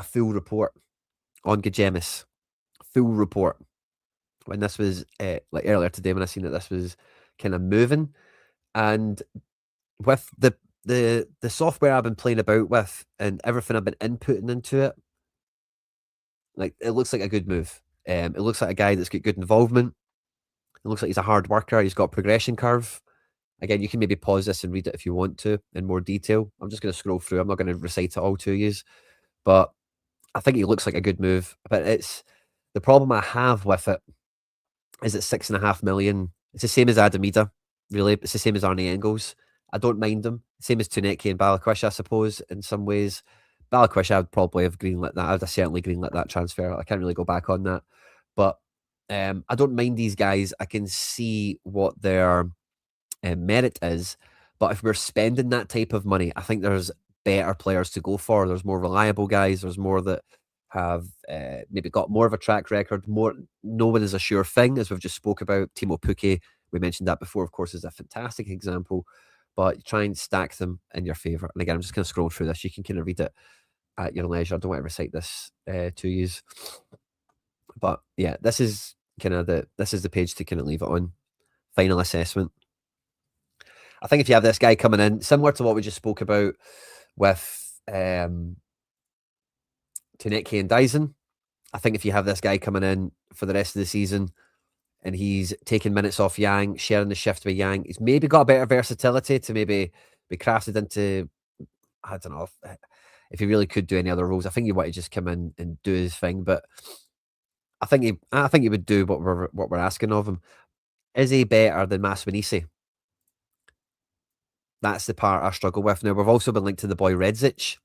Speaker 1: full report on Ghedjemis. Full report. When this was like earlier today, when I seen that this was kind of moving, and with the software I've been playing about with and everything I've been inputting into it, like, it looks like a good move. It looks like a guy that's got good involvement. It looks like he's a hard worker. He's got a progression curve. Again, you can maybe pause this and read it if you want to in more detail. I'm just going to scroll through. I'm not going to recite it all to you, but I think he looks like a good move. But it's the problem I have with it is at 6.5 million. It's the same as Adamida, really. It's the same as Arnie Engels. I don't mind them. Same as Tuneki and Balikwisha, I suppose, in some ways. Balikwisha, I would probably have greenlit that. I would have certainly greenlit that transfer. I can't really go back on that. But I don't mind these guys. I can see what their merit is. But if we're spending that type of money, I think there's better players to go for. There's more reliable guys. There's more that have maybe got more of a track record. No one is a sure thing, as we've just spoke about. Timo Pukki, we mentioned that before, of course, is a fantastic example. But you try and stack them in your favour. And again, I'm just going to scroll through this. You can kind of read it at your leisure. I don't want to recite this to you. But yeah, this is the page to kind of leave it on. Final assessment. I think if you have this guy coming in, similar to what we just spoke about with Tuneki and Dyson, I think if you have this guy coming in for the rest of the season and he's taking minutes off Yang, sharing the shift with Yang, he's maybe got a better versatility to maybe be crafted into, I don't know, if he really could do any other roles. I think you want to just come in and do his thing, but I think he would do what we're asking of him. Is he better than Maswanisi? That's the part I struggle with. Now, we've also been linked to the boy Redzic.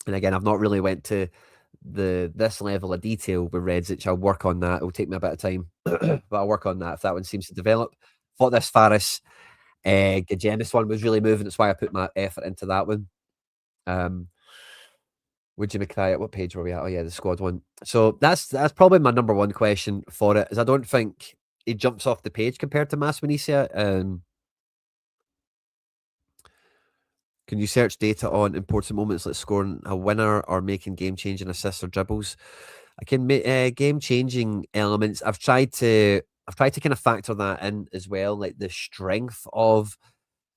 Speaker 1: And again, I've not really went to this level of detail with Redzic. I'll work on that. It'll take me a bit of time, but I'll work on that if that one seems to develop. Thought this Faris Ghedjemis one was really moving. That's why I put my effort into that one. Would you make that? What page were we at? Oh yeah, the squad one. So that's probably my number one question for it, is I don't think he jumps off the page compared to Maswanisi. Can you search data on important moments like scoring a winner or making game-changing assists or dribbles? I can make game-changing elements. I've tried to kind of factor that in as well, like the strength of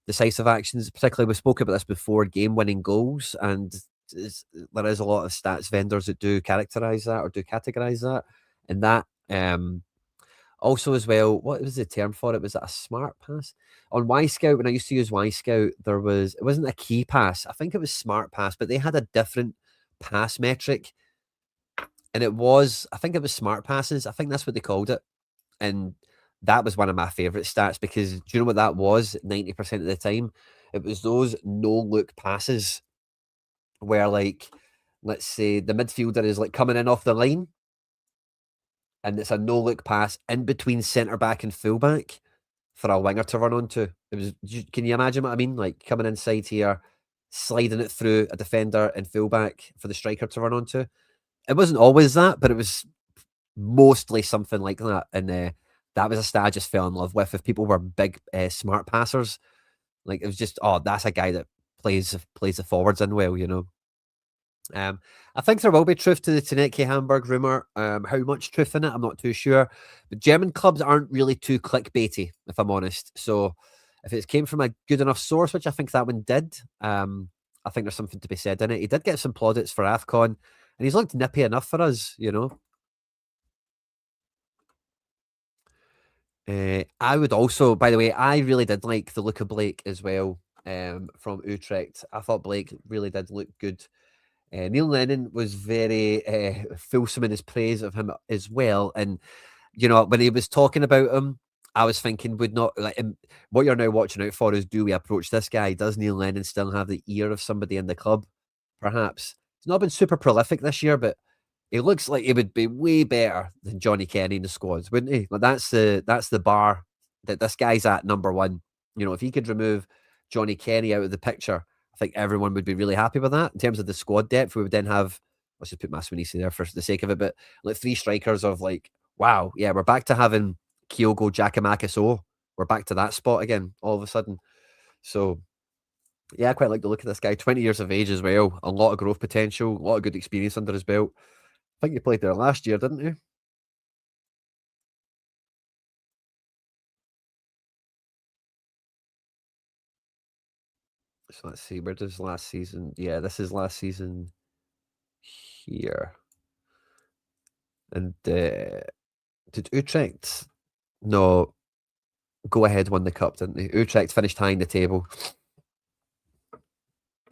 Speaker 1: decisive actions. Particularly, we spoke about this before, game-winning goals, and there is a lot of stats vendors that do categorize that, and that also as well. What was the term for it? Was it a smart pass? On Y-Scout, when I used to use Y-Scout, it wasn't a key pass. I think it was smart pass, but they had a different pass metric. And I think it was smart passes. I think that's what they called it. And that was one of my favorite stats, because do you know what that was 90% of the time? It was those no-look passes where, like, let's say the midfielder is like coming in off the line and it's a no-look pass in between centre-back and full-back for a winger to run onto. Can you imagine what I mean? Like coming inside here, sliding it through a defender and fullback for the striker to run onto. It wasn't always that, but it was mostly something like that. And that was a stat I just fell in love with. If people were big smart passers, like it was just, that's a guy that plays the forwards in well, you know. I think there will be truth to the Tuneki Hamburg rumour. How much truth in it, I'm not too sure. But German clubs aren't really too clickbaity, if I'm honest. So if it came from a good enough source, which I think that one did, I think there's something to be said in it. He did get some plaudits for AFCON, and he's looked nippy enough for us, you know. I would also, by the way, I really did like the look of Blake as well, from Utrecht. I thought Blake really did look good. Neil Lennon was very fulsome in his praise of him as well. And, you know, when he was talking about him, I was thinking, what you're now watching out for is, do we approach this guy? Does Neil Lennon still have the ear of somebody in the club? Perhaps. He's not been super prolific this year, but he looks like he would be way better than Johnny Kenny in the squads, wouldn't he? Like that's the bar that this guy's at, number one. You know, if he could remove Johnny Kenny out of the picture, I think everyone would be really happy with that. In terms of the squad depth, we would then have, let's just put Maswanisi there for the sake of it, but like 3 strikers of like, wow, yeah, we're back to having Kyogo, Giacomakis, we're back to that spot again all of a sudden. So yeah, I quite like the look of this guy. 20 years of age as well, a lot of growth potential, a lot of good experience under his belt. I think he played there last year, didn't he? So let's see, where does last season? Yeah, this is last season here. And did Utrecht? No, Go Ahead won the cup, didn't they? Utrecht finished high in the table.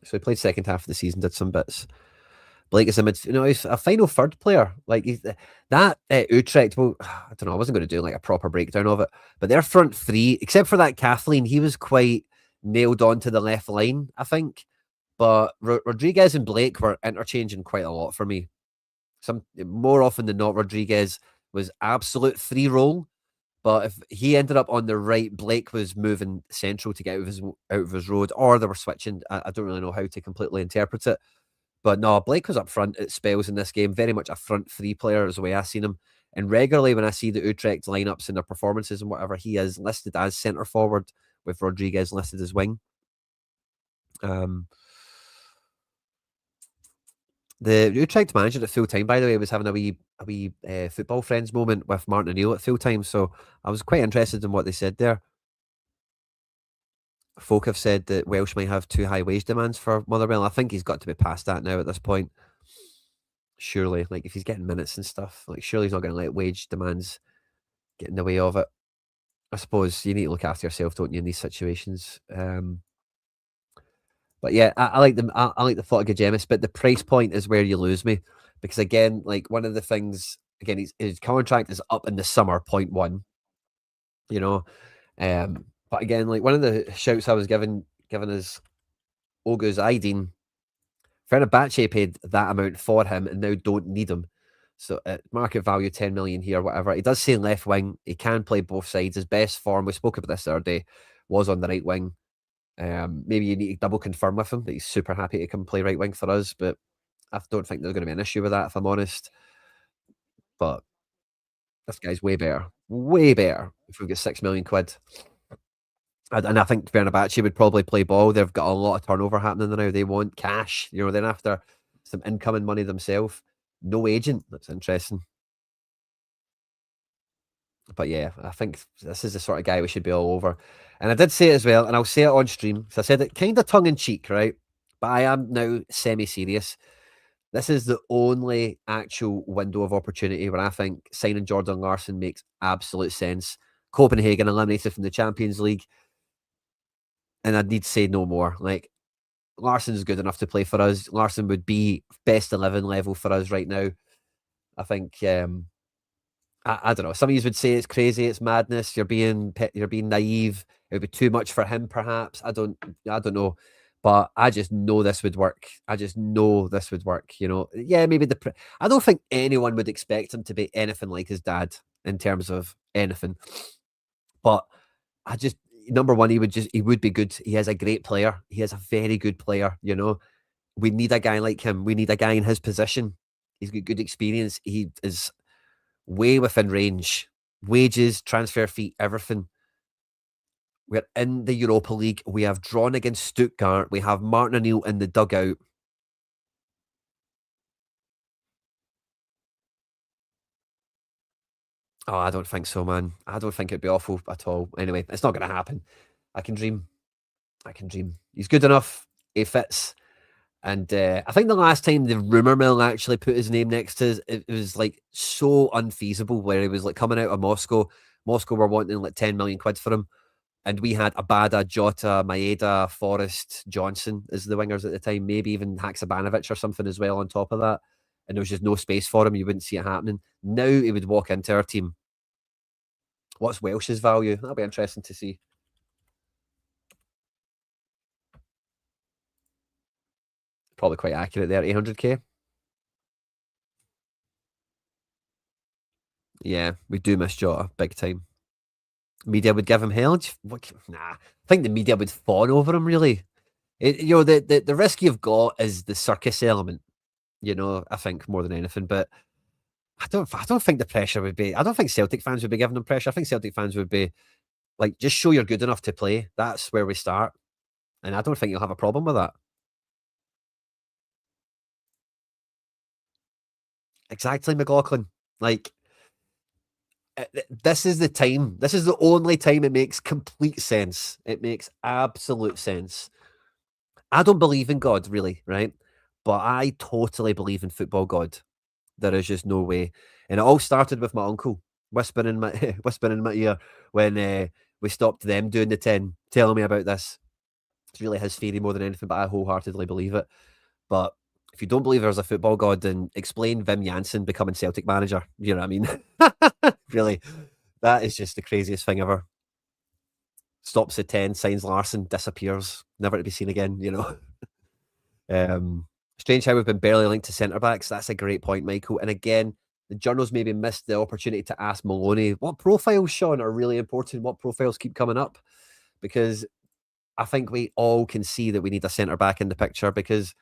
Speaker 1: So he played second half of the season, did some bits. Blake is he's a final third player. Like that Utrecht. Well, I don't know. I wasn't going to do like a proper breakdown of it, but their front three, except for that Kathleen, he was quite nailed on to the left line, I think. But Rodriguez and Blake were interchanging quite a lot for me. More often than not, Rodriguez was absolute free roll. But if he ended up on the right, Blake was moving central to get out of his road, or they were switching. I don't really know how to completely interpret it. But no, Blake was up front at spells in this game, very much a front three player is the way I seen him. And regularly when I see the Utrecht lineups and their performances and whatever, he is listed as centre forward with Rodriguez listed as wing. The Utrecht manager at full time, by the way, was having a wee football friends moment with Martin O'Neill at full time. So I was quite interested in what they said there. Folk have said that Welsh might have too high wage demands for Motherwell. I think he's got to be past that now at this point. Surely, like if he's getting minutes and stuff, like surely he's not going to let wage demands get in the way of it. I suppose you need to look after yourself, don't you, in these situations? But yeah, I like them. I like the thought of Ghedjemis, but the price point is where you lose me because again, like one of the things, again, his contract is up in the summer. Point one, you know. But again, like one of the shouts I was given is Ogu's Ideen. Fenerbahce paid that amount for him and now don't need him. So market value 10 million here, whatever. He does say left wing. He can play both sides. His best form, we spoke about this the other day, was on the right wing. Maybe you need to double confirm with him that he's super happy to come play right wing for us, but I don't think there's going to be an issue with that if I'm honest. But this guy's way better if we get 6 million quid. And I think Fenerbahce would probably play ball. They've got a lot of turnover happening now. They want cash, they're after some incoming money themselves. No agent. That's interesting. But yeah, I think this is the sort of guy we should be all over. And I did say it as well, and I'll say it on stream. So I said it kind of tongue in cheek, right? But I am now semi-serious. This is the only actual window of opportunity where I think signing Jordan Larsson makes absolute sense. Copenhagen eliminated from the Champions League. And I'd need to say no more. Like, Larsson's good enough to play for us. Larsson would be best 11 level for us right now. I think... I don't know. Some of you would say it's crazy, it's madness. You're being naive. It would be too much for him, perhaps. I don't know, but I just know this would work. Yeah, maybe I don't think anyone would expect him to be anything like his dad in terms of anything. But number one, he would be good. He is a great player. He is a very good player. We need a guy like him. We need a guy in his position. He's got good experience. He is way within range. Wages, transfer fee, everything. We're in the Europa League. We have drawn against Stuttgart. We have Martin O'Neill in the dugout. Oh, I don't think so, man. I don't think it'd be awful at all. Anyway, it's not going to happen. I can dream. He's good enough. He fits. And I think the last time the rumour mill actually put his name next to it was like so unfeasible, where he was like coming out of Moscow. Moscow were wanting like 10 million quid for him. And we had Abada, Jota, Maeda, Forrest, Johnson as the wingers at the time, maybe even Haksabanovic or something as well on top of that. And there was just no space for him. You wouldn't see it happening. Now he would walk into our team. What's Welsh's value? That'll be interesting to see. Probably quite accurate there, 800k. Yeah, we do miss Jota big time. Media would give him hell. Nah, I think the media would fawn over him. Really, the risk you've got is the circus element. I think more than anything. But I don't think the pressure would be. I don't think Celtic fans would be giving them pressure. I think Celtic fans would be like, just show you're good enough to play. That's where we start, and I don't think you'll have a problem with that. Exactly, McLaughlin. Like, this is the time. This is the only time it makes complete sense. It makes absolute sense. I don't believe in God, really, right? But I totally believe in football God. There is just no way. And it all started with my uncle whispering in my ear when we stopped them doing the 10, telling me about this. It's really his theory more than anything, but I wholeheartedly believe it. But if you don't believe there's a football god, then explain Wim Jansen becoming Celtic manager. You know what I mean? Really, that is just the craziest thing ever. Stops at 10, signs Larsson, disappears, never to be seen again, you know. Strange how we've been barely linked to centre backs. That's a great point, Michael. And again, the journals maybe missed the opportunity to ask Maloney, what profiles, Sean, are really important? What profiles keep coming up? Because I think we all can see that we need a centre back in the picture, because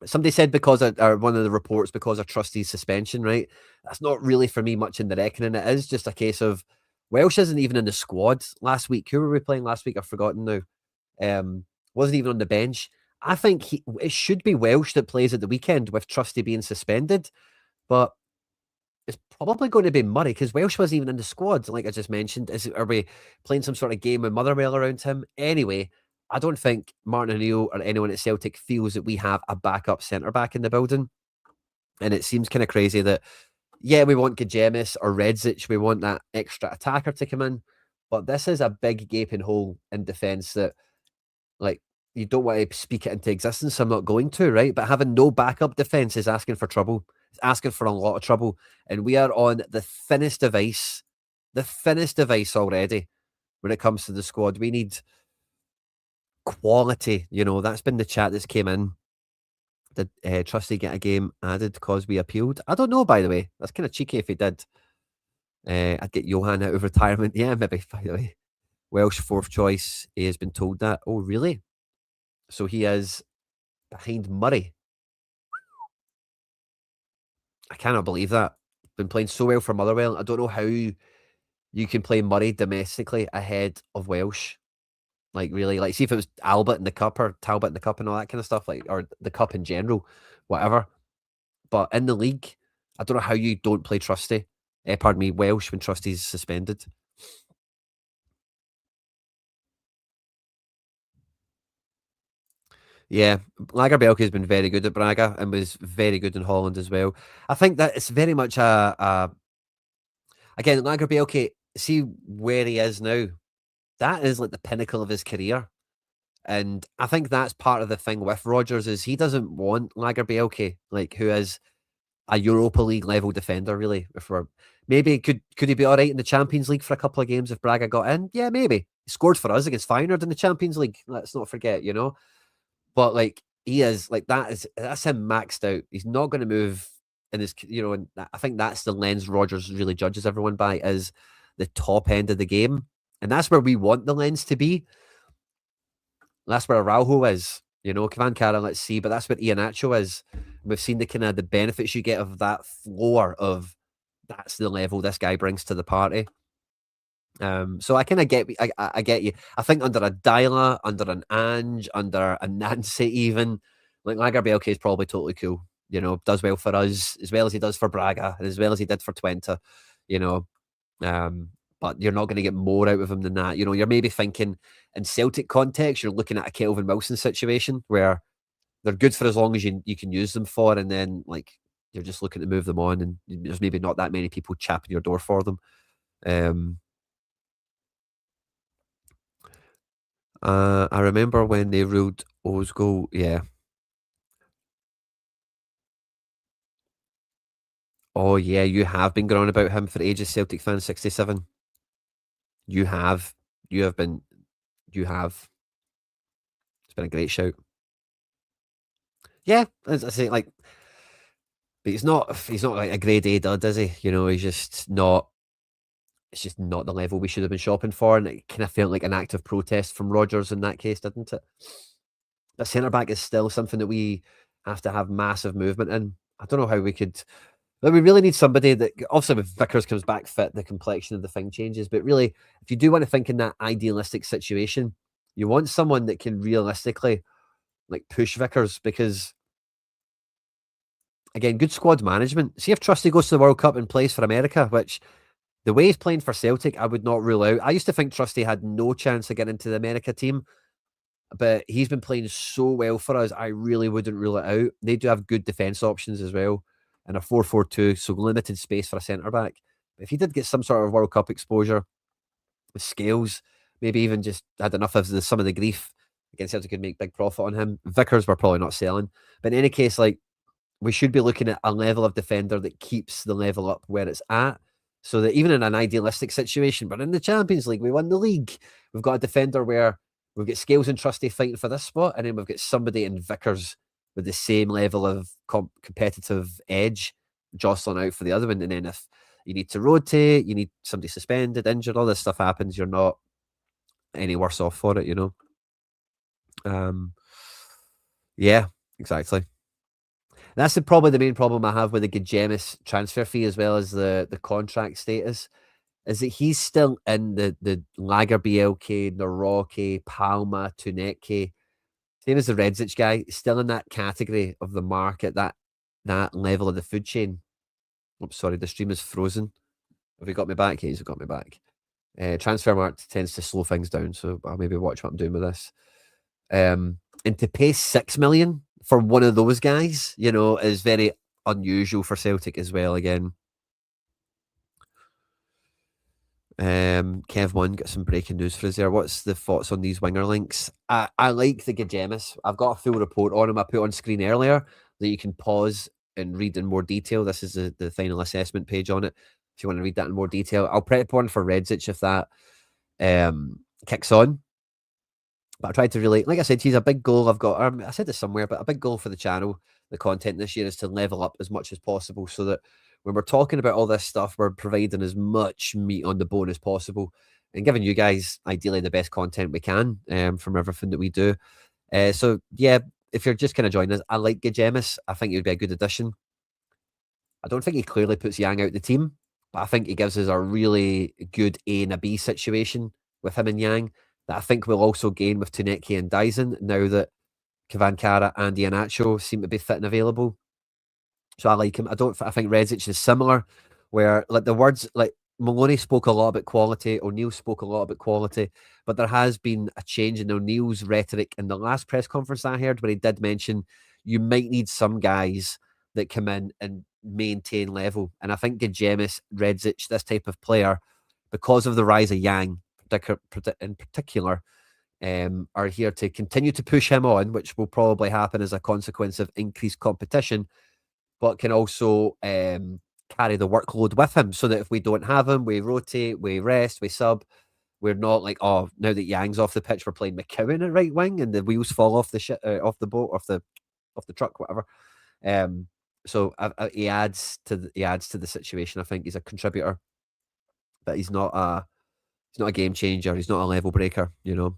Speaker 1: somebody said because of, or one of the reports, because of Trusty's suspension, right? That's not really for me much in the reckoning. It is just a case of Welsh isn't even in the squad last week. Who were we playing last week? I've forgotten now. Wasn't even on the bench. I think it should be Welsh that plays at the weekend with Trusty being suspended, but it's probably going to be Murray because Welsh wasn't even in the squad, like I just mentioned. Are we playing some sort of game with Motherwell around him? Anyway, I don't think Martin O'Neill or anyone at Celtic feels that we have a backup centre-back in the building. And it seems kind of crazy that, yeah, we want Ghedjemis or Redzic. We want that extra attacker to come in. But this is a big gaping hole in defence that, like, you don't want to speak it into existence. So I'm not going to, right? But having no backup defence is asking for trouble. It's asking for a lot of trouble. And we are on the thinnest of ice already when it comes to the squad. We need quality. You know, that's been the chat that's came in. Did Trusty get a game added because we appealed? I don't know, by the way. That's kind of cheeky if he did. I'd get Johan out of retirement. Yeah, maybe, by the way. Welsh fourth choice. He has been told that. Oh, really? So he is behind Murray. I cannot believe that. Been playing so well for Motherwell. I don't know how you can play Murray domestically ahead of Welsh. Like, really, like, see if it was Albert in the Cup or Talbot in the Cup and all that kind of stuff, like, or the Cup in general, whatever. But in the league, I don't know how you don't play Trusty. Pardon me, Welsh when Trusty's suspended. Yeah, Lagerbielke has been very good at Braga and was very good in Holland as well. I think that it's very much again, Lagerbielke, see where he is now. That is like the pinnacle of his career. And I think that's part of the thing with Rodgers is he doesn't want Lagerbielke, like, who is a Europa League level defender, really. If we're maybe could he be all right in the Champions League for a couple of games if Braga got in? Yeah, maybe. He scored for us against Feyenoord in the Champions League. Let's not forget, you know. But like he is like that's him maxed out. He's not going to move in his, you know, and I think that's the lens Rodgers really judges everyone by is the top end of the game. And that's where we want the lens to be. That's where Araujo is, you know, Kavan Kara, let's see, but that's where Iheanacho is. We've seen the kind of the benefits you get of that floor of that's the level this guy brings to the party. So I kind of get, I get you. I think under a Dyla, under an Ange, under a Nancy even, like Lagerbielke is probably totally cool. You know, does well for us as well as he does for Braga and as well as he did for Twente, you know. But you're not going to get more out of him than that. You know, you're maybe thinking in Celtic context, you're looking at a Kelvin Wilson situation where they're good for as long as you can use them for, and then like you're just looking to move them on, and there's maybe not that many people chapping your door for them. I remember when they ruled Ozgo, yeah. Oh yeah, you have been going on about him for ages, Celtic fan 67. You have been. It's been a great shout. Yeah, as I say, like, but he's not like a grade A dud, is he? You know, he's just not. It's just not the level we should have been shopping for, and it kind of felt like an act of protest from Rodgers in that case, didn't it? But centre back is still something that we have to have massive movement in. I don't know how we could. But we really need somebody that, obviously, if Vickers comes back fit, the complexion of the thing changes. But really, if you do want to think in that idealistic situation, you want someone that can realistically, like, push Vickers, because, again, good squad management. See if Trusty goes to the World Cup and plays for America, which the way he's playing for Celtic, I would not rule out. I used to think Trusty had no chance of getting into the America team, but he's been playing so well for us, I really wouldn't rule it out. They do have good defence options as well, and a 4-4-2, so limited space for a centre-back. If he did get some sort of World Cup exposure with Scales, maybe even just had enough of some of the grief Again, Celtic could make big profit on him. Vickers we're probably not selling. But in any case, like, we should be looking at a level of defender that keeps the level up where it's at. So that even in an idealistic situation, but in the Champions League, we won the league. We've got a defender where we've got Scales and Trusty fighting for this spot, and then we've got somebody in Vickers with the same level of competitive edge jostling out for the other one. And then if you need to rotate, you need somebody suspended, injured, all this stuff happens, you're not any worse off for it, you know. Yeah, exactly. That's probably the main problem I have with the Ghedjemis transfer fee, as well as the contract status, is that he's still in the Lager BLK, Naroki, Palma, Tuneke, same as the Redzic guy, still in that category of the market, that level of the food chain. Oops, sorry, the stream is frozen. Have you got me back? He's got me back. Transfermarkt tends to slow things down, so I'll maybe watch what I'm doing with this. And to pay 6 million for one of those guys, you know, is very unusual for Celtic as well. Again, Kev1 got some breaking news for us there. What's the thoughts on these winger links? I like the Ghedjemis. I've got a full report on him. I put on screen earlier that you can pause and read in more detail. This is the final assessment page on it. If you want to read that in more detail, I'll prep one for Redzic if that kicks on. But I tried to really, like I said, he's a big goal. I've got, I said this somewhere, but a big goal for the channel, the content this year, is to level up as much as possible, so that when we're talking about all this stuff, we're providing as much meat on the bone as possible and giving you guys ideally the best content we can from everything that we do. So yeah, if you're just kind of joining us, I like Ghedjemis. I think he would be a good addition. I don't think he clearly puts Yang out the team, but I think he gives us a really good A and a B situation with him and Yang that I think we'll also gain with Tuneke and Dyson now that Kavankara and Iheanacho seem to be fit and available. So I like him. I think Redzic is similar, where like the words, like Maloney spoke a lot about quality, O'Neill spoke a lot about quality, but there has been a change in O'Neill's rhetoric in the last press conference I heard, where he did mention you might need some guys that come in and maintain level. And I think Ghedjemis, Redzic, this type of player, because of the rise of Yang in particular, are here to continue to push him on, which will probably happen as a consequence of increased competition, but can also carry the workload with him, so that if we don't have him, we rotate, we rest, we sub. We're not like, oh, now that Yang's off the pitch, we're playing McCowan at right wing and the wheels fall off the off the boat, off the truck, whatever. So he adds to the situation. I think he's a contributor, but he's not a game changer. He's not a level breaker, you know.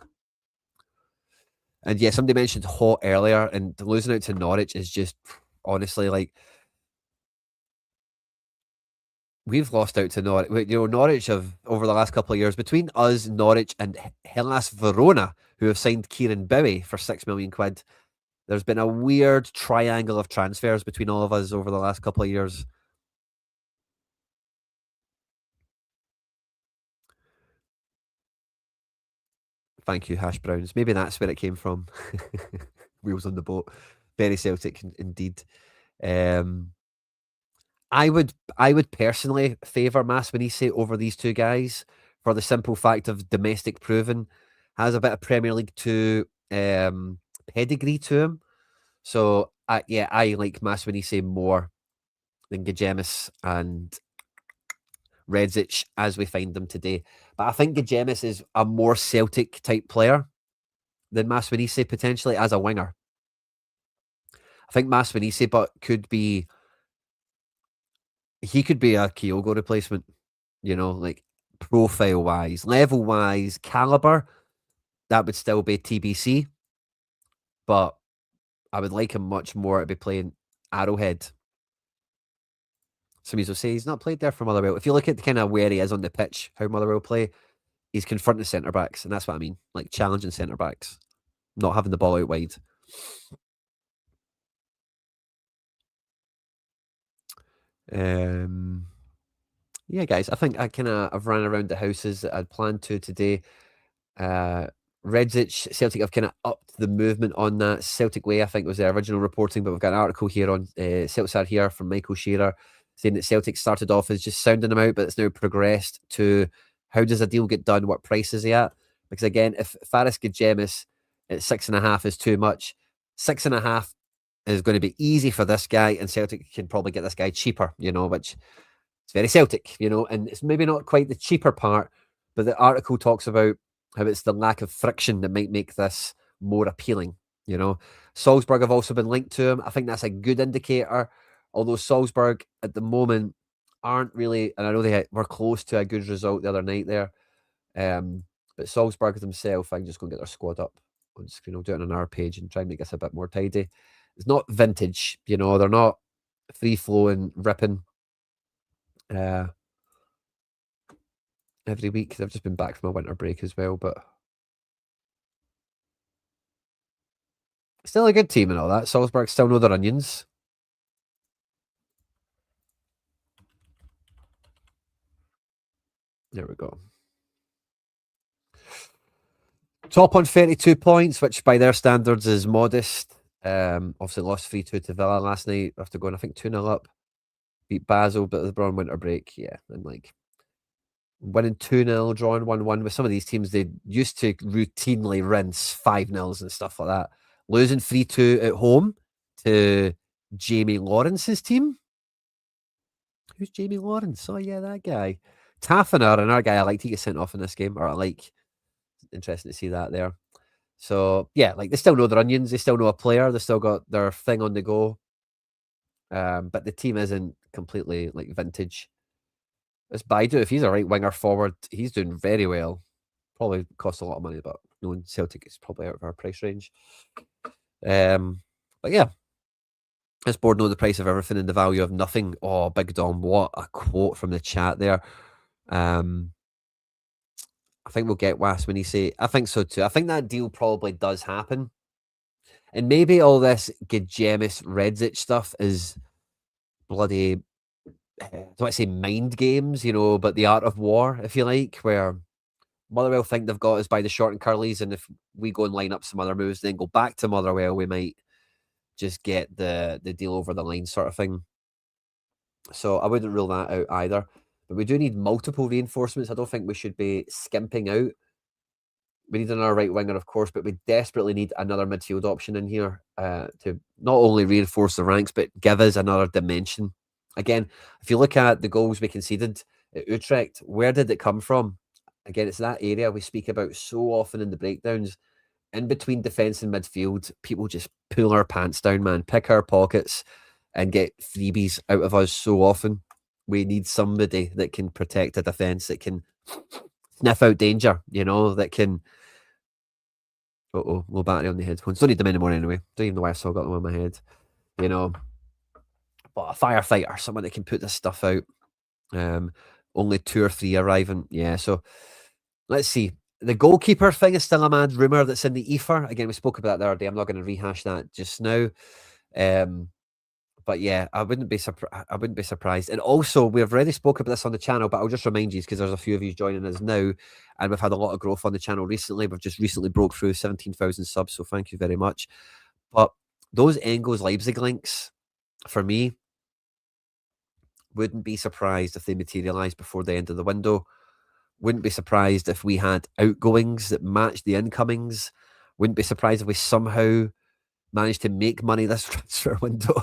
Speaker 1: And yeah, somebody mentioned Hot earlier, and losing out to Norwich is just, honestly, like, we've lost out to Norwich. You know, Norwich have, over the last couple of years, between us, Norwich, and Hellas Verona, who have signed Kieran Bowie for £6 million, there's been a weird triangle of transfers between all of us over the last couple of years. Thank you, Hash Browns. Maybe that's where it came from. Wheels on the boat. Very Celtic indeed. I would personally favour Masmanise over these two guys for the simple fact of domestic proven, has a bit of Premier League 2 pedigree to him. So I like Masmanise more than Ghedjemis and Redzic as we find them today. But I think Ghedjemis is a more Celtic type player than Masmanise potentially as a winger. I think Masmanise could be a Kyogo replacement, you know, like profile wise, level wise, caliber, that would still be TBC. But I would like him much more to be playing Arrowhead. Some will say he's not played there for Motherwell. If you look at kind of where he is on the pitch, how Motherwell play, he's confronting centre backs, and that's what I mean, like challenging centre backs, not having the ball out wide. Yeah, guys, I think I've ran around the houses that I'd planned to today. Redzic, Celtic have kind of upped the movement on that. Celtic Way, I think, was the original reporting, but we've got an article here on CeltsAreHere from Michael Shearer saying that Celtic started off as just sounding them out, but it's now progressed to how does a deal get done? What price is he at? Because again, if Faris Ghedjemis at 6.5 is too much. 6.5 is going to be easy for this guy, and Celtic can probably get this guy cheaper, which it's very Celtic, and it's maybe not quite the cheaper part, but the article talks about how it's the lack of friction that might make this more appealing. Salzburg have also been linked to him. I think that's a good indicator, although Salzburg at the moment aren't really, and I know they were close to a good result the other night there, but Salzburg themselves, I'm just going to get their squad up on screen. I'll do it on our page and try and make this a bit more tidy. It's not vintage, they're not free-flowing, ripping every week. They've just been back from a winter break as well, but still a good team and all that. Salzburg still know their onions. There we go. Top on 32 points, which by their standards is modest. Obviously lost 3-2 to Villa last night after going, I think, 2-0 up. Beat Basel, but they're on winter break. Yeah, and winning 2-0, drawing 1-1 with some of these teams they used to routinely rinse 5-0s and stuff like that. Losing 3-2 at home to Jamie Lawrence's team. Who's Jamie Lawrence? Oh, yeah, that guy. Taffner, another guy I liked, he gets sent off in this game, or I like. Interesting to see that there. So, yeah, they still know their onions. They still know a player. They still got their thing on the go. But the team isn't completely, vintage. This Baidu, if he's a right winger forward, he's doing very well. Probably costs a lot of money, but knowing Celtic is probably out of our price range. But yeah, this board know the price of everything and the value of nothing. Oh, Big Dom, what a quote from the chat there. I think we'll get Was when he say, I think so too. I think that deal probably does happen. And maybe all this Ghedjemis Redzic stuff is bloody, I don't want to say mind games, but the art of war, if you like, where Motherwell think they've got us by the short and curlies, and if we go and line up some other moves, then go back to Motherwell, we might just get the deal over the line sort of thing. So I wouldn't rule that out either. But we do need multiple reinforcements. I don't think we should be skimping out. We need another right winger, of course, but we desperately need another midfield option in here to not only reinforce the ranks, but give us another dimension. Again, if you look at the goals we conceded at Utrecht, where did it come from? Again, it's that area we speak about so often in the breakdowns. In between defence and midfield, people just pull our pants down, man, pick our pockets and get freebies out of us so often. We need somebody that can protect a defence, that can sniff out danger, that can... low battery on the headphones. Don't need them anymore anyway. Don't even know why I still got them on my head. But a firefighter, someone that can put this stuff out. Only 2 or 3 arriving. Yeah, so let's see. The goalkeeper thing is still a mad rumour that's in the ether. Again, we spoke about that the other day. I'm not going to rehash that just now. But yeah, I wouldn't be surprised. And also, we've already spoke about this on the channel, but I'll just remind you because there's a few of you joining us now, and we've had a lot of growth on the channel recently. We've just recently broke through 17,000 subs, so thank you very much. But those Engels Leipzig links, for me, wouldn't be surprised if they materialise before the end of the window. Wouldn't be surprised if we had outgoings that matched the incomings. Wouldn't be surprised if we somehow managed to make money this transfer window.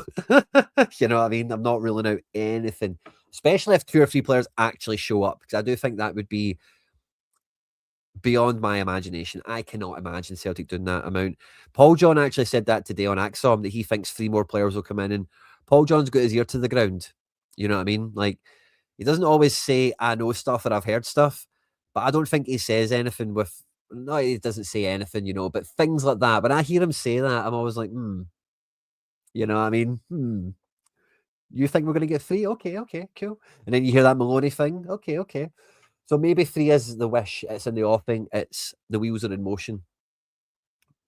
Speaker 1: You know what I mean? I'm not ruling out anything, especially if 2 or 3 players actually show up, because I do think that would be beyond my imagination. I cannot imagine Celtic doing that amount. Paul John actually said that today on Axom, that he thinks 3 more players will come in, and Paul John's got his ear to the ground. You know what I mean? He doesn't always say, I know stuff or I've heard stuff, but I don't think he says anything with... No, he doesn't say anything, but things like that. When I hear him say that, I'm always like, You know what I mean? You think we're going to get 3? Okay, cool. And then you hear that Maloney thing. Okay. So maybe 3 is the wish. It's in the offing. It's the wheels are in motion.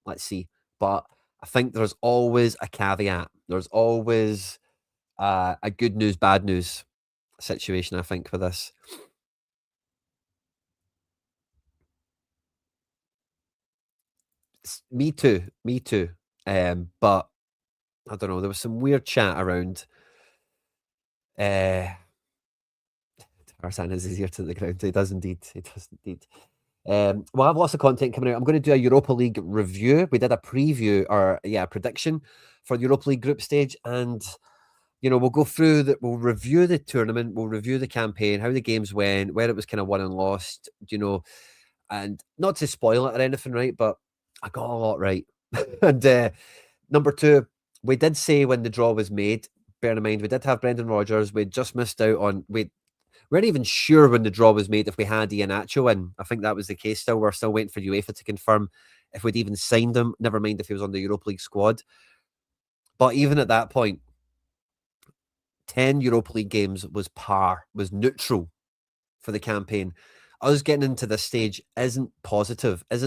Speaker 1: Let's see. But I think there's always a caveat. There's always a good news, bad news situation, I think, for this. Me too. But I don't know. There was some weird chat around. Tarzan is easier to the ground. He does indeed. We'll have lots of content coming out. I'm going to do a Europa League review. We did a preview or a prediction for the Europa League group stage, and we'll go through that. We'll review the tournament. We'll review the campaign, how the games went, where it was kind of won and lost. And not to spoil it or anything, right? But I got a lot right. And number two, we did say when the draw was made. Bear in mind, we did have Brendan Rodgers. We just missed out on we weren't even sure when the draw was made if we had Iheanacho in. I think that was the case still. We're still waiting for UEFA to confirm if we'd even signed him. Never mind if he was on the Europa League squad. But even at that point, 10 Europa League games was neutral for the campaign. Us getting into this stage isn't positive, not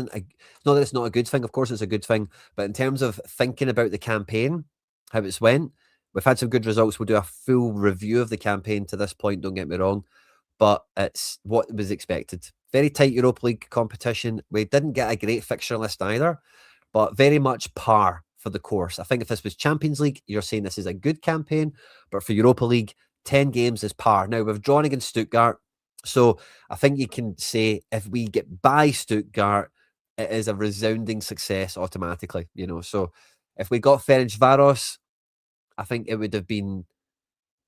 Speaker 1: that it's not a good thing. Of course, it's a good thing. But in terms of thinking about the campaign, how it's went, we've had some good results. We'll do a full review of the campaign to this point, don't get me wrong. But it's what was expected. Very tight Europa League competition. We didn't get a great fixture list either, but very much par for the course. I think if this was Champions League, you're saying this is a good campaign. But for Europa League, 10 games is par. Now, we've drawn against Stuttgart. So I think you can say if we get by Stuttgart, it is a resounding success automatically, So if we got Ferencváros, I think it would have been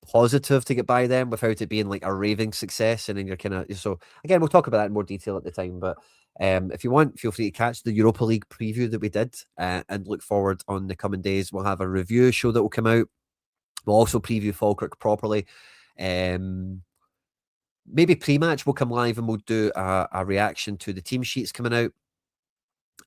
Speaker 1: positive to get by them without it being like a raving success. And then you're kind of, so again, we'll talk about that in more detail at the time. But if you want, feel free to catch the Europa League preview that we did and look forward on the coming days. We'll have a review show that will come out. We'll also preview Falkirk properly. Maybe pre-match we'll come live and we'll do a reaction to the team sheets coming out.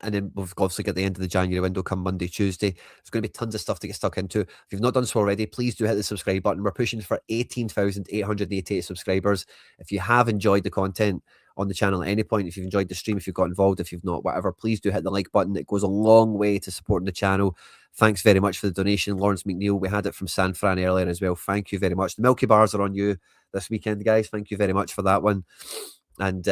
Speaker 1: And then we've obviously got the end of the January window come Monday, Tuesday. There's going to be tons of stuff to get stuck into. If you've not done so already, please do hit the subscribe button. We're pushing for 18,888 subscribers. If you have enjoyed the content on the channel at any point, if you've enjoyed the stream, if you've got involved, if you've not, whatever, please do hit the like button. It goes a long way to supporting the channel. Thanks very much for the donation, Lawrence McNeil. We had it from San Fran earlier as well. Thank you very much. The Milky Bars are on you this weekend, guys. Thank you very much for that one. And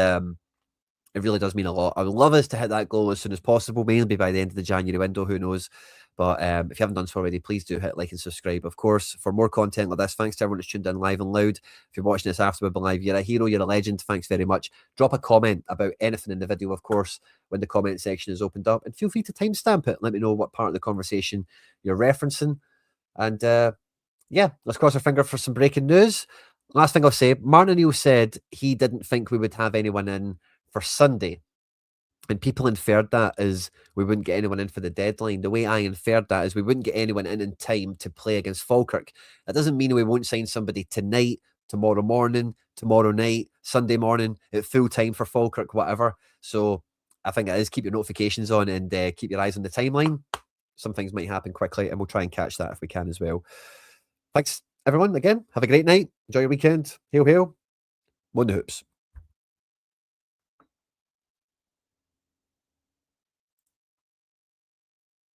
Speaker 1: it really does mean a lot. I would love us to hit that goal as soon as possible, mainly by the end of the January window, who knows. But if you haven't done so already, please do hit like and subscribe. Of course, for more content like this, thanks to everyone that's tuned in live and loud. If you're watching this after we've been live, you're a hero, you're a legend. Thanks very much. Drop a comment about anything in the video, of course, when the comment section is opened up. And feel free to timestamp it. Let me know what part of the conversation you're referencing. And let's cross our finger for some breaking news. Last thing I'll say, Martin O'Neill said he didn't think we would have anyone in for Sunday. And people inferred that as we wouldn't get anyone in for the deadline. The way I inferred that is we wouldn't get anyone in time to play against Falkirk. That doesn't mean we won't sign somebody tonight, tomorrow morning, tomorrow night, Sunday morning, at full time for Falkirk, whatever. So I think it is keep your notifications on and keep your eyes on the timeline. Some things might happen quickly and we'll try and catch that if we can as well. Thanks, everyone. Again, have a great night. Enjoy your weekend. Hail, hail. Mon the hoops.